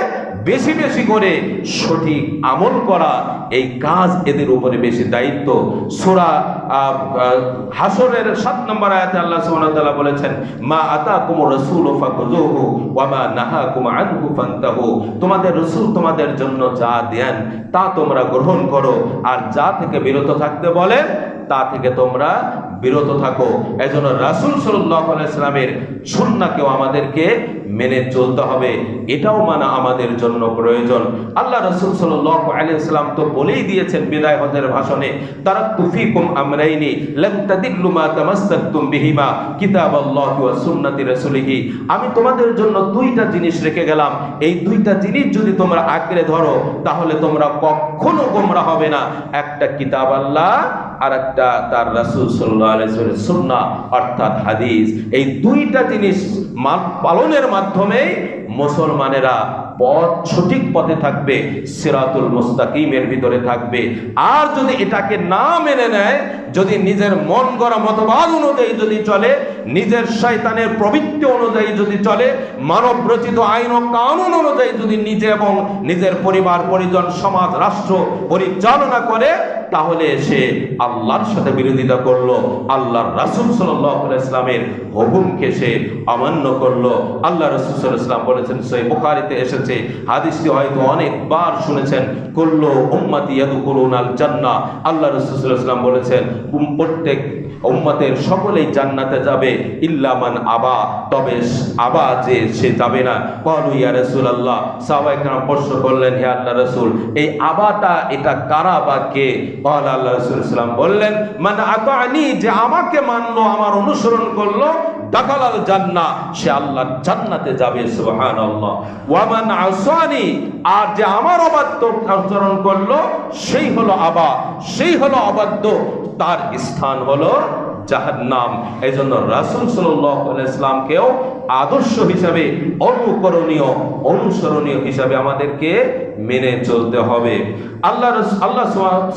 বেশি বেশি করে সঠিক আমল করা। এই কাজ এদের উপরে বেশি দায়িত্ব। সূরা হাশরের 7 নম্বর আয়াতে আল্লাহ সুবহানাহু ওয়া তাআলা বলেছেন, মা আতাকুমুর রাসূলু ফাখুযুহু ওয়া মা নাহাকুম আনহু ফান্তাহু। তোমাদের রাসূল তোমাদের জন্য যা দেন তা তোমরা গ্রহণ করো, আর যা থেকে বিরত থাকতে বলেন তা থেকে তোমরা বিরত থাকো। এজন্য রাসূল সাল্লাল্লাহু আলাইহি ওয়াসাল্লামের সুন্নাহকেও আমাদেরকে মেনে চলতে হবে, এটাও মানা আমাদের জন্য প্রয়োজন। আল্লাহ রাসূল সাল্লাল্লাহু আলাইহি ওয়াসাল্লাম তো বলেই দিয়েছেন বিদায় হজের ভাষণে, তারাকতু ফীকুম আমরাইনি লান তাদিল্লু মা তামাসসাকতুম বিহিমা কিতাবাল্লাহি ওয়া সুন্নতি রাসূলিহি। আমি তোমাদের জন্য 2টা জিনিস রেখে গেলাম, এই 2টা জিনিস যদি তোমরা আঁকড়ে ধরো তাহলে তোমরা কখনো গোমরা হবে না। একটা কিতাব আল্লাহ, আর একটা তার রাসূল সাল্লাল্লাহু আলাইহি ওয়াসাল্লামের সুন্নাহ অর্থাৎ হাদিস। এই 2টা জিনিস পালনের মাধ্যমে মুসলমানেরা পথ সঠিক পথে থাকবে, সিরাতুল মুস্তাকিমের ভিতরে থাকবে। আর যদি এটাকে না মেনে নেয়, যদি নিজের মন গড়া মতবাদ অনুযায়ী যদি চলে, নিজের শয়তানের প্রবৃত্তি অনুযায়ী যদি চলে, মানব রচিত আইন ও কানুন অনুযায়ী যদি নিজে এবং নিজের পরিবার পরিজন সমাজ রাষ্ট্র পরিচালনা করে, তাহলে সে আল্লাহর সাথে বিরোধিতা করলো, আল্লাহর রাসূল সাল্লাল্লাহু আলাইহি ওয়াসাল্লামের হুকুমকে সে অমান্য করলো। আল্লাহ রাসূল সাল্লাল্লাহু আলাইহি ওয়াসাল্লাম বলেছেন, সহিহ বুখারীতে এসেছে, হাদিসটি হয়তো অনেকবার শুনেছেন, কুল্লু উম্মতি ইয়াদখুলুনাল জান্নাহ। আল্লাহ রাসূল সাল্লাল্লাহু আলাইহি ওয়াসাল্লাম বলেছেন, প্রত্যেক উম্মতের সকলেই জান্নাতে যাবে, ইল্লা মান আবা, তবে আবা যে সে যাবে না। ক্বালু ইয়া রাসূলুল্লাহ, সাহাবায়ে কেরাম প্রশ্ন করলেন, হে আল্লাহর রাসূল, এই আবাটা এটা কারা বা কে? ক্বালা, আল্লাহ রাসূল সাল্লাল্লাহু আলাইহি ওয়াসাল্লাম বললেন, মান আতানি, যে আমাকে মানলো, আমার অনুসরণ করলো, দাখালাল জান্নাহ, সে আল্লাহর জান্নাতে যাবে। সুবহানাল্লাহ। ওয়া মান আসানি, আর যে আমার অবাধ্য আচরণ করলো, সেই হলো আবা, সেই হলো অবাধ্য, তার স্থান হলো জাহান্নাম। এই জন্য রাসূল সাল্লাল্লাহু আলাইহি ওয়াসাল্লামকেও আদর্শ হিসাবে, অনুকরণীয়, অনুসরণীয় হিসাবে আমাদেরকে মেনে চলতে হবে। আল্লাহ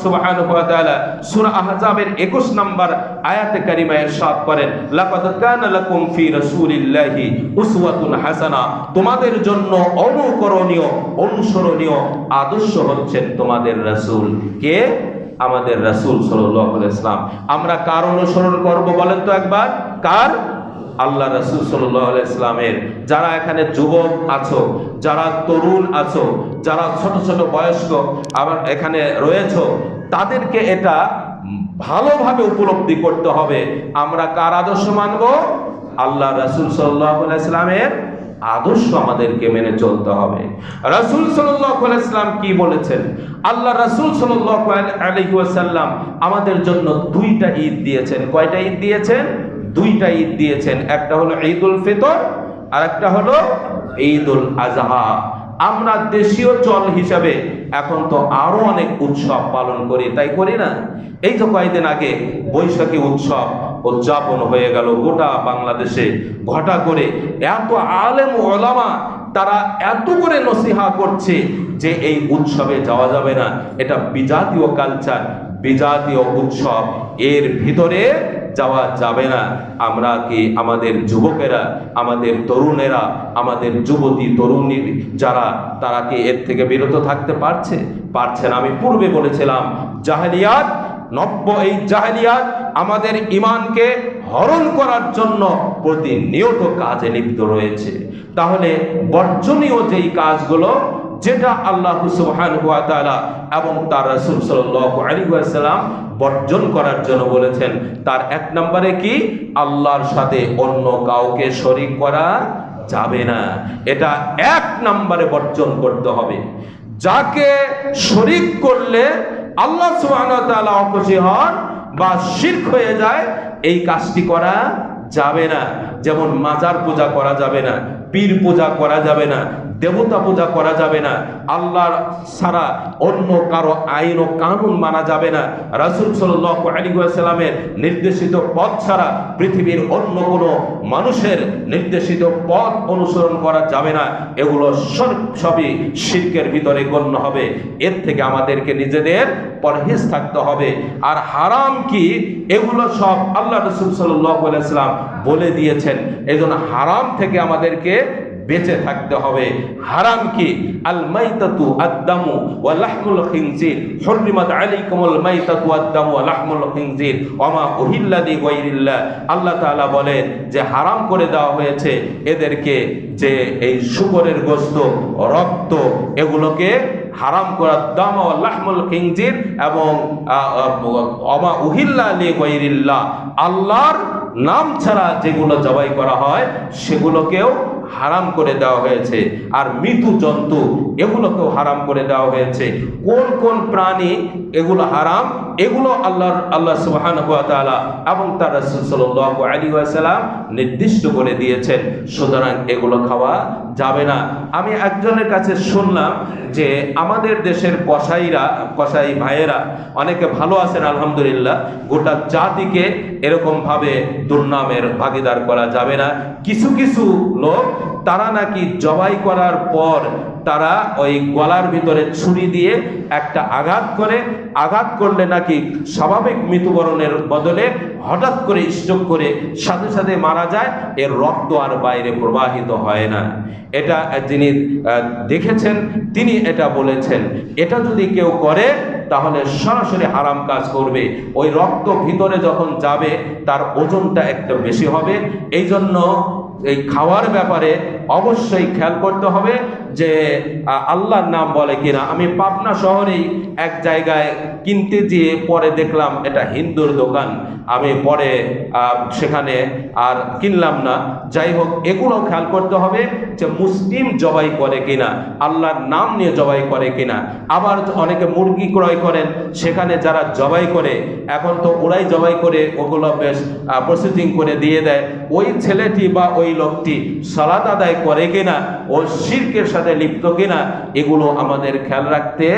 সুবহানাহু ওয়া তাআলা সূরা আহজাবের 21 নম্বর আয়াতে কারিমায় ইরশাদ করেন, লাকাদ কানা লাকুম ফি রাসূলিল্লাহি উসওয়াতুন হাসানা, তোমাদের জন্য অনুকরণীয়, অনুসরণীয় আদর্শ হচ্ছেন তোমাদের রাসূল। কে? আমাদের রাসূল সাল্লাল্লাহু আলাইহি ওয়াসাল্লাম। আমরা কার অনুসরণ করব বলেন তো একবার? কার? আল্লাহ রাসূল সাল্লাল্লাহু আলাইহি ওয়াসাল্লামের। যারা এখানে যুবক আছো, যারা তরুণ আছো, যারা ছোট ছোট বয়স্ক আবার এখানে রয়েছো, তাদেরকে এটা ভালোভাবে উপলব্ধি করতে হবে। আমরা কার আদর্শ মানব? আল্লাহ রাসূল সাল্লাল্লাহু আলাইহি ওয়াসাল্লামের আদর্শ আমাদেরকে মেনে চলতে হবে। রাসূল সাল্লাল্লাহু আলাইহি ওয়াসাল্লাম কি বলেছেন? আল্লাহ রাসূল সাল্লাল্লাহু আলাইহি ওয়াসাল্লাম আমাদের জন্য দুইটা ঈদ দিয়েছেন। কয়টা ঈদ দিয়েছেন? দুইটা ঈদ দিয়েছেন। একটা হলো ঈদুল ফিতর, আর একটা হলো ঈদুল আযহা। আমরা দেশীয় চল হিসাবে এখন তো আরো অনেক উৎসব পালন করি, তাই করি না? এই তো কয়েকদিন আগে বৈশাখী উৎসব উদযাপন হয়ে গেল গোটা বাংলাদেশে। ঘটা করে এত আলেম ওলামা তারা এত করে নসিহা করছে যে এই উৎসবে যাওয়া যাবে না, এটা বিজাতীয় কালচার, বিজাতীয় উৎসব, এর ভিতরে যাওয়া যাবে না। আমরা কি আমাদের যুবকেরা, আমাদের তরুণেরা, আমাদের যুবতী তরুণী যারা, তারা কি এর থেকে বিরত থাকতে পারছে? পারছে না। আমি পূর্বে বলেছিলাম, জাহেলিয়াত, নব্য এই জাহেলিয়াত আমাদের ঈমানকে হরণ করার জন্য প্রতিনিয়ত কাজে লিপ্ত রয়েছে। তাহলে বর্জনীয় যেই কাজগুলো, যেটা আল্লাহ সুবহানাহু ওয়া তাআলা এবং তার রাসূল সাল্লাল্লাহু আলাইহি ওয়াসাল্লাম বর্জন করার জন্য বলেছেন, তার এক নম্বরে কি? আল্লাহর সাথে অন্য কাউকে শরীক করা যাবে না। এটা এক নম্বরে বর্জন করতে হবে। যাকে শরীক করলে আল্লাহ সুবহানাহু ওয়া তাআলা অখুশি হন বা শিরক হয়ে যায়, এই কাজটি করা যাবে না। যেমন মাজার পূজা করা যাবে না, পীর পূজা করা যাবে না, দেবতা পূজা করা যাবে না, আল্লাহর ছাড়া অন্য কারো আইন ও কানুন মানা যাবে না, রাসূল সাল্লাল্লাহু আলাইহি ওয়াসাল্লামের নির্দেশিত পথ ছাড়া পৃথিবীর অন্য কোনো মানুষের নির্দেশিত পথ অনুসরণ করা যাবে না। এগুলো সবই শিরকের ভিতরে গণ্য হবে। এর থেকে আমাদেরকে নিজেদের পরহেজ থাকতে হবে। আর হারাম কি? এগুলো সব আল্লাহ রাসূল সাল্লাল্লাহু আলাইহি ওয়াসাল্লাম বলে দিয়েছেন। এজন্য হারাম থেকে আমাদেরকে বেঁচে থাকতে হবে। হারাম কি? আল মাইতাতু আদ-দামু ওয়া লাহমুল খিনজির, হুররিমাত আলাইকুমুল মাইতাতু আদ-দামু ওয়া লাহমুল খিনজির ওয়া মা উহিল্লা লিগাইরিল্লাহ। আল্লাহ তাআলা বলেন যে হারাম করে দেওয়া হয়েছে এদেরকে, যে এই শুকরের গোশত, রক্ত, এগুলোকে হারাম করা, দাম ওয়া লাহমুল খিনজির এবং ওয়া মা উহিল্লা লিগাইরিল্লাহ, আল্লাহর নাম ছাড়া যেগুলো জবাই করা হয় সেগুলোকেও হারাম করে দেওয়া হয়েছে। আর মৃত্যু জন্তু, এগুলোকেও হারাম করে দেওয়া হয়েছে। কোন কোন প্রাণী এগুলো হারাম, এগুলো আল্লাহ সুবহানাহু ওয়া তাআলা এবং তার রাসূল সাল্লাল্লাহু আলাইহি ওয়াসাল্লাম নির্দিষ্ট করে দিয়েছেন। সুতরাং এগুলো খাওয়া যাবে না। আমি একজনের কাছে শুনলাম যে আমাদের দেশের কসাই ভাইয়েরা অনেকে ভালো আছেন আলহামদুলিল্লাহ, গোটা জাতিকে এরকমভাবে দুর্নামের ভাগীদার করা যাবে না। কিছু কিছু লোক তারা নাকি জবাই করার পর তারা ওই গলার ভিতরে ছুরি দিয়ে একটা আঘাত করলে নাকি স্বাভাবিক মৃত্যুবরণের বদলে হঠাৎ করে স্ট্রোক করে সাথে সাথে মারা যায়, এর রক্ত আর বাইরে প্রবাহিত হয় না। এটা যিনি দেখেছেন তিনি এটা বলেছেন। এটা যদি কেউ করে তাহলে সরাসরি হারাম কাজ করবে। ওই রক্ত ভিতরে যখন যাবে তার ওজনটা একটু বেশি হবে। এই জন্য এই খাওয়ার ব্যাপারে অবশ্যই খেয়াল করতে হবে যে আল্লাহর নাম বলে কিনা। আমি পাবনা শহরেই এক জায়গায় কিনতে গিয়ে পরে দেখলাম এটা হিন্দুর দোকান, আমি পরে সেখানে আর কিনলাম না। যাই হোক, এগুলো খেয়াল করতে হবে যে মুসলিম জবাই করে কিনা, আল্লাহর নাম নিয়ে জবাই করে কিনা। আবার অনেকে মুরগি ক্রয় করেন, সেখানে যারা জবাই করে, এখন তো ওরাই জবাই করে ওগুলো বেশ প্রসেসিং করে দিয়ে দেয়। ওই ছেলেটি বা ওই লোকটি সালাত আদায় করে কিনা, ও শিরকের সাথে লিপ্ত কিনা, এগুলো আমাদের খেয়াল রাখতে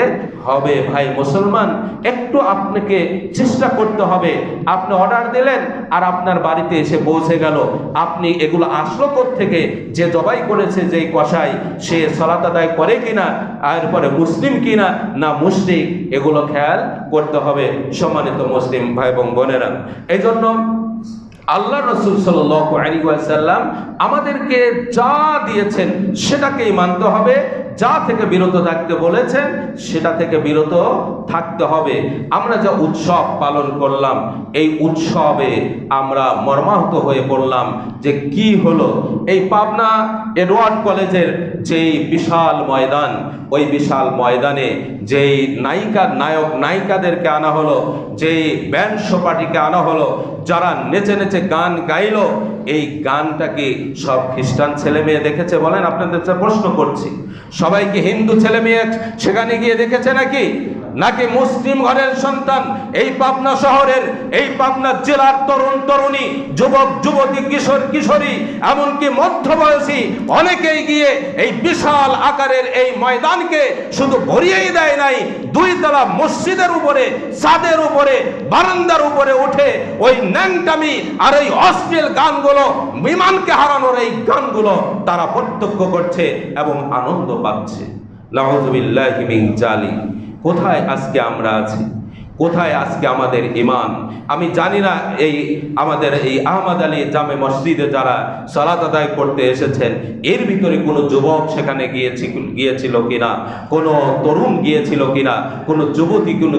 হবে। ভাই মুসলমান, একটু আপনাকে চেষ্টা করতে হবে। আপনি অর্ডার দিলেন আর আপনার বাড়িতে এসে পৌঁছে গেল, আপনি এগুলো আসলো কোত্থেকে, যে জবাই করেছে যেই কসাই, সে সালাত আদায় করে কিনা, এরপরে মুসলিম কিনা না মুশরিক, এগুলো খেয়াল করতে হবে সম্মানিত মুসলিম ভাই এবং বোনেরা। এই জন্য আল্লাহ রাসূল সাল্লাল্লাহু আলাইহি ওয়াসাল্লাম আমাদেরকে যা দিয়েছেন সেটাকেই মানতে হবে, যা থেকে বিরত থাকতে বলেছেন সেটা থেকে বিরত থাকতে হবে। আমরা যা উৎসব পালন করলাম, এই উৎসবে আমরা মর্মাহত হয়ে পড়লাম যে কি হলো। এই পাবনা এডওয়ার্ড কলেজের যেই বিশাল ময়দান, ওই বিশাল ময়দানে যেই নায়িকাদেরকে আনা হলো, যেই ব্যান্ড সোপাটিকে আনা হলো, যারা নেচে নেচে গান গাইলো, এই গানটা কি সব খ্রিস্টান ছেলে মেয়ে দেখেছে বলেন? আপনাদের প্রশ্ন করছি, সবাই কি হিন্দু ছেলে মেয়ে সেখানে গিয়ে দেখেছে নাকি মুসলিম ঘরের সন্তান? এই পাবনা শহরের, এই পাবনা জেলার তরুণ তরুণী, যুবক যুবতী, কিশোর কিশোরী, এমনকি মধ্যবয়সী অনেকেই গিয়ে এই বিশাল আকারের এই ময়দানকে শুধু ভরিয়েই দেয় নাই, দুই তলা মসজিদের উপরে, ছাদের উপরে, বারান্দার উপরে উঠে ওই ন্যাংটামি আর এই অশ্লীল গানগুলো, বিমানকে হারানোর এই গানগুলো তারা প্রত্যক্ষ করছে এবং আনন্দ পাচ্ছে। নাউযুবিল্লাহি মিন যালিক। কোথায় আজকে আমরা আছি? কোথায় আজকে আমাদের ঈমান? আমি জানি না এই আমাদের এই আহমদ আলী জামে মসজিদে যারা সালাত আদায় করতে এসেছেন, এর ভিতরে কোনো যুবক সেখানে গিয়েছিল কিনা, কোনো তরুণ গিয়েছিল কিনা, কোনো যুবতী, কোনো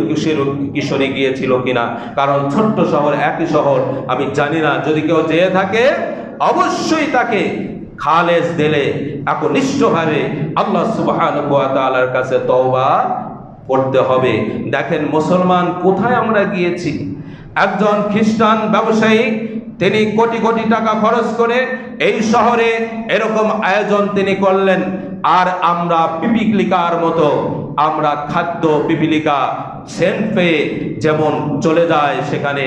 কিশোরী গিয়েছিল কিনা। কারণ ছোট্ট শহর, একই শহর, আমি জানি না। যদি কেউ যেয়ে থাকে অবশ্যই তাকে খালেস দিলে একনিষ্ঠভাবে আল্লাহ সুবহানাহু ওয়া তাআলার কাছে তওবা করতে হবে। দেখেন মুসলমান, কোথায় আমরা গিয়েছি? একজন খ্রিস্টান ব্যবসায়ী, তিনি কোটি কোটি টাকা খরচ করে এই শহরে এরকম আয়োজন তিনি করলেন, আর আমরা পিপিলিকার মতো, আমরা খাদ্য পিপিলিকা সেন্ট পেয়ে যেমন চলে যায় সেখানে,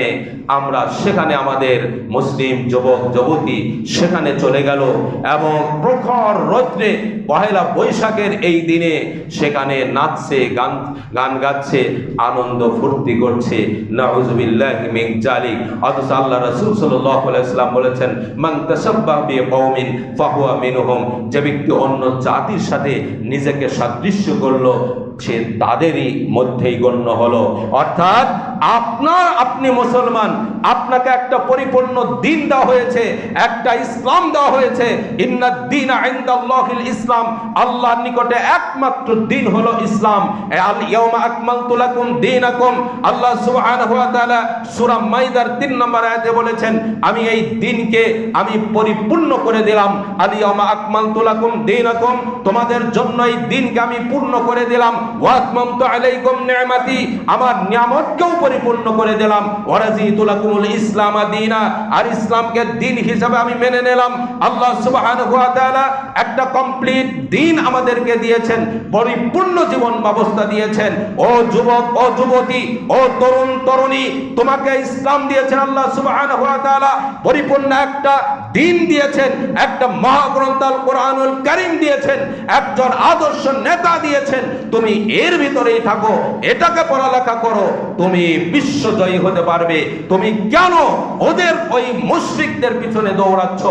আমরা সেখানে আমাদের মুসলিম যুবক যুবতী সেখানে চলে গেল এবং প্রখর রৌদ্রে পহেলা বৈশাখের এই দিনে সেখানে নাচছে, গান গাচ্ছে, আনন্দ ফুর্তি করছে। নাউযুবিল্লাহি মিন যালিক। অথচ আল্লাহ রাসূল সাল্লাল্লাহু আলাইহি ওয়াসাল্লাম বলেছেন, মান তাশাব্বাহা বিকওমিন ফাহুয়া মিনহুম। যে ব্যক্তি অন্য জাতির সাথে নিজেকে সাদৃশ্য করলো, সে তাদেরই মধ্যেই গণ্য হলো। অর্থাৎ আপনি মুসলমান, আপনাকে একটা পরিপূর্ণ দিন দেওয়া হয়েছে, একটা ইসলাম দেওয়া হয়েছে। ইন্নাদ দীনা ইনদাল্লাহিল ইসলাম, আল্লাহর নিকটে একমাত্র দিন হলো ইসলাম। আল ইয়াউমা আকমালতু লাকুম দীনাকুম। আল্লাহ সুবহানাহু ওয়া তাআলা সূরা মাইদার 3 নম্বর আয়াতে বলেছেন, আমি এই দিনকে আমি পরিপূর্ণ করে দিলাম। আল ইয়াউমা আকমালতু লাকুম দীনাকুম, তোমাদের জন্য এই দিনকে আমি পূর্ণ করে দিলাম। ওয়া আতমামতু আলাইকুম নি'মাতি, আমার নিয়ামতকেও পরিপূর্ণ করে দিলাম। ওয়া রাযীতু লাকুমুল ইসলাম দীনা, আর ইসলামকে দিন হিসেবে আমি মেনে নিলাম। আল্লাহ সুবহানাহু ওয়া তাআলা একটা কমপ্লিট দিন আমাদেরকে দিয়েছেন, পরিপূর্ণ জীবন ব্যবস্থা দিয়েছেন। ও যুবক, ও যুবতী, ও তরুণ তরুণী, তোমাকে ইসলাম দিয়েছেন আল্লাহ সুবহানাহু ওয়া তাআলা, পরিপূর্ণ একটা দিন দিয়েছেন, একটা মহাগ্রন্থ আল কোরআনুল কারীম দিয়েছেন, একজন আদর্শ নেতা দিয়েছেন। তুমি এর ভিতরেই থাকো, এটাকে পড়ালেখা করো, তুমি বিশ্বজয়ী হতে পারবে। তুমি কেন ওদের ওই মুশরিকদের পিছনে দৌড়াচ্ছ?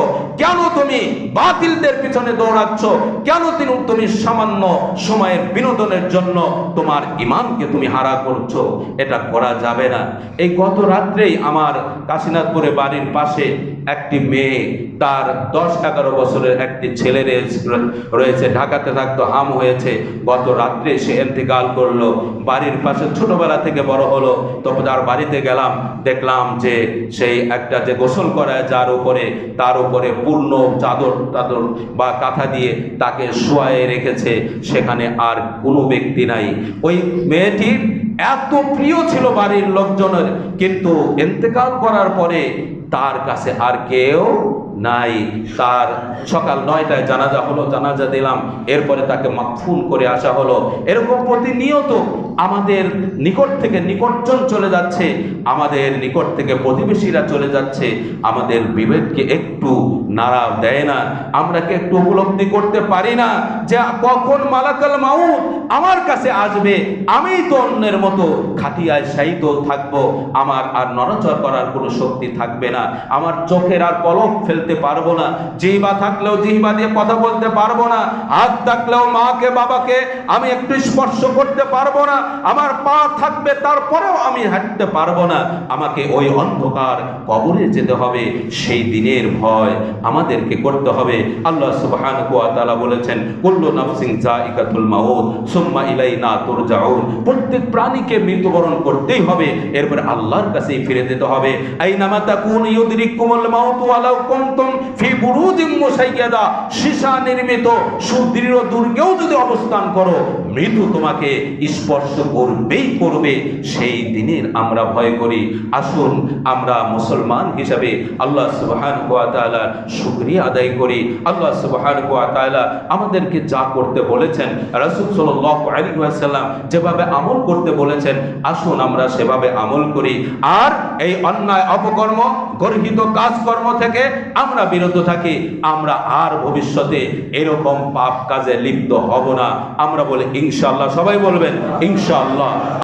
কেন তুমি বাতিলদের পিছনে দৌড়াচ্ছ? কেন তুমি সামান্য সময়ের বিনোদনের জন্য তোমার ঈমানকে তুমি হারা করছো? এটা করা যাবে না। এই গত রাত্রেই আমার কাশীনাথপুরে বাড়ির পাশে একটি মেয়ে, তার 10-11 বছরের একটি ছেলে রয়েছে, ঢাকাতে থাকতো, হাম হয়েছে। গত রাত্রে সে ইন্তেকাল করলো। বাড়ির পাশে ছোটবেলা থেকে বড় হলো। তবে তার বাড়িতে গেলাম, দেখলাম যে সেই একটা যে গোসল করায় তার উপরে পূর্ণ চাদর বা কাঁথা দিয়ে তাকে শোয়ায়ে রেখেছে। সেখানে আর কোনো ব্যক্তি নাই। ওই মেয়েটির এত প্রিয় ছিল বাড়ির লোকজনের, কিন্তু ইন্তেকাল করার পরে তার কাছে আর কেউ নাই। তার সকাল 9টায় জানাজা হলো, জানাজা দিলাম, এরপরে তাকে মাফুন করে আসা হলো। এরকম প্রতিনিয়ত আমাদের নিকট থেকে নিকটজন চলে যাচ্ছে, আমাদের নিকট থেকে প্রতিবেশীরা চলে যাচ্ছে। আমাদের বিবেককে একটু নাড়া দেয় না? আমরা কি একটু উপলব্ধি করতে পারি না যে কখন মালাকাল মাউত আমার কাছে আসবে? আমি তো অন্যের মতো খাটিয়ায় শায়িত থাকবো, আমার আর নড়াচড় করার কোনো শক্তি থাকবে না, আমার চোখের আর পলক ফেলতে পারবো না, জিহ্বা থাকলেও জিহ্বা দিয়ে কথা বলতে পারবো না, হাত থাকলেও মাকে বাবাকে আমি একটু স্পর্শ করতে পারবো না, আমার পা থাকবে তারপরেও আমি হাঁটতে পারবো না। আমাকে ওই অন্ধকার কবরে যেতে হবে। সেই দিনের ভয় আমাদেরকে করতে হবে। আল্লাহ সুবহানাহু ওয়া তাআলা বলেছেন, কুল্লু নাফসিন যায়িকাতুল মাউত সুম্মা ইলাইনা তুরজাউন। প্রত্যেক প্রাণীকে মৃত্যুবরণ করতেই হবে, এরপরে আল্লাহর কাছেই ফিরে যেতে হবে। আইনামা তাকুনু ইউদরিকুমুল মাউত ওয়ালাউ কুনতুম ফি বুরুজিম মুশাইয়াদা। সীসা নির্মিত সুদৃঢ় দুর্গেও যদি অবস্থান করো, মৃত্যু তোমাকে স্পর্শ করবেই করবে। সেই দিনের আমরা ভয় করি। আসুন আমরা মুসলমান হিসাবে আল্লাহ সুবহানাহু ওয়া তাআলার শুকরিয়া আদায় করি। আল্লাহ সুবহানাহু ওয়া তাআলা আমাদেরকে যা করতে বলেছেন, রাসূল সাল্লাল্লাহু আলাইহি ওয়াসাল্লাম যেভাবে আমল করতে বলেছেন, আসুন আমরা সেভাবে আমল করি। আর এই অন্যায় অপকর্ম গর্হিত কাজকর্ম থেকে আমরা বিরত থাকি। আমরা আর ভবিষ্যতে এরকম পাপ কাজে লিপ্ত হব না। আমরা বলে ইনশাআল্লাহ। সবাই বলবেন ইনশাআল্লাহ।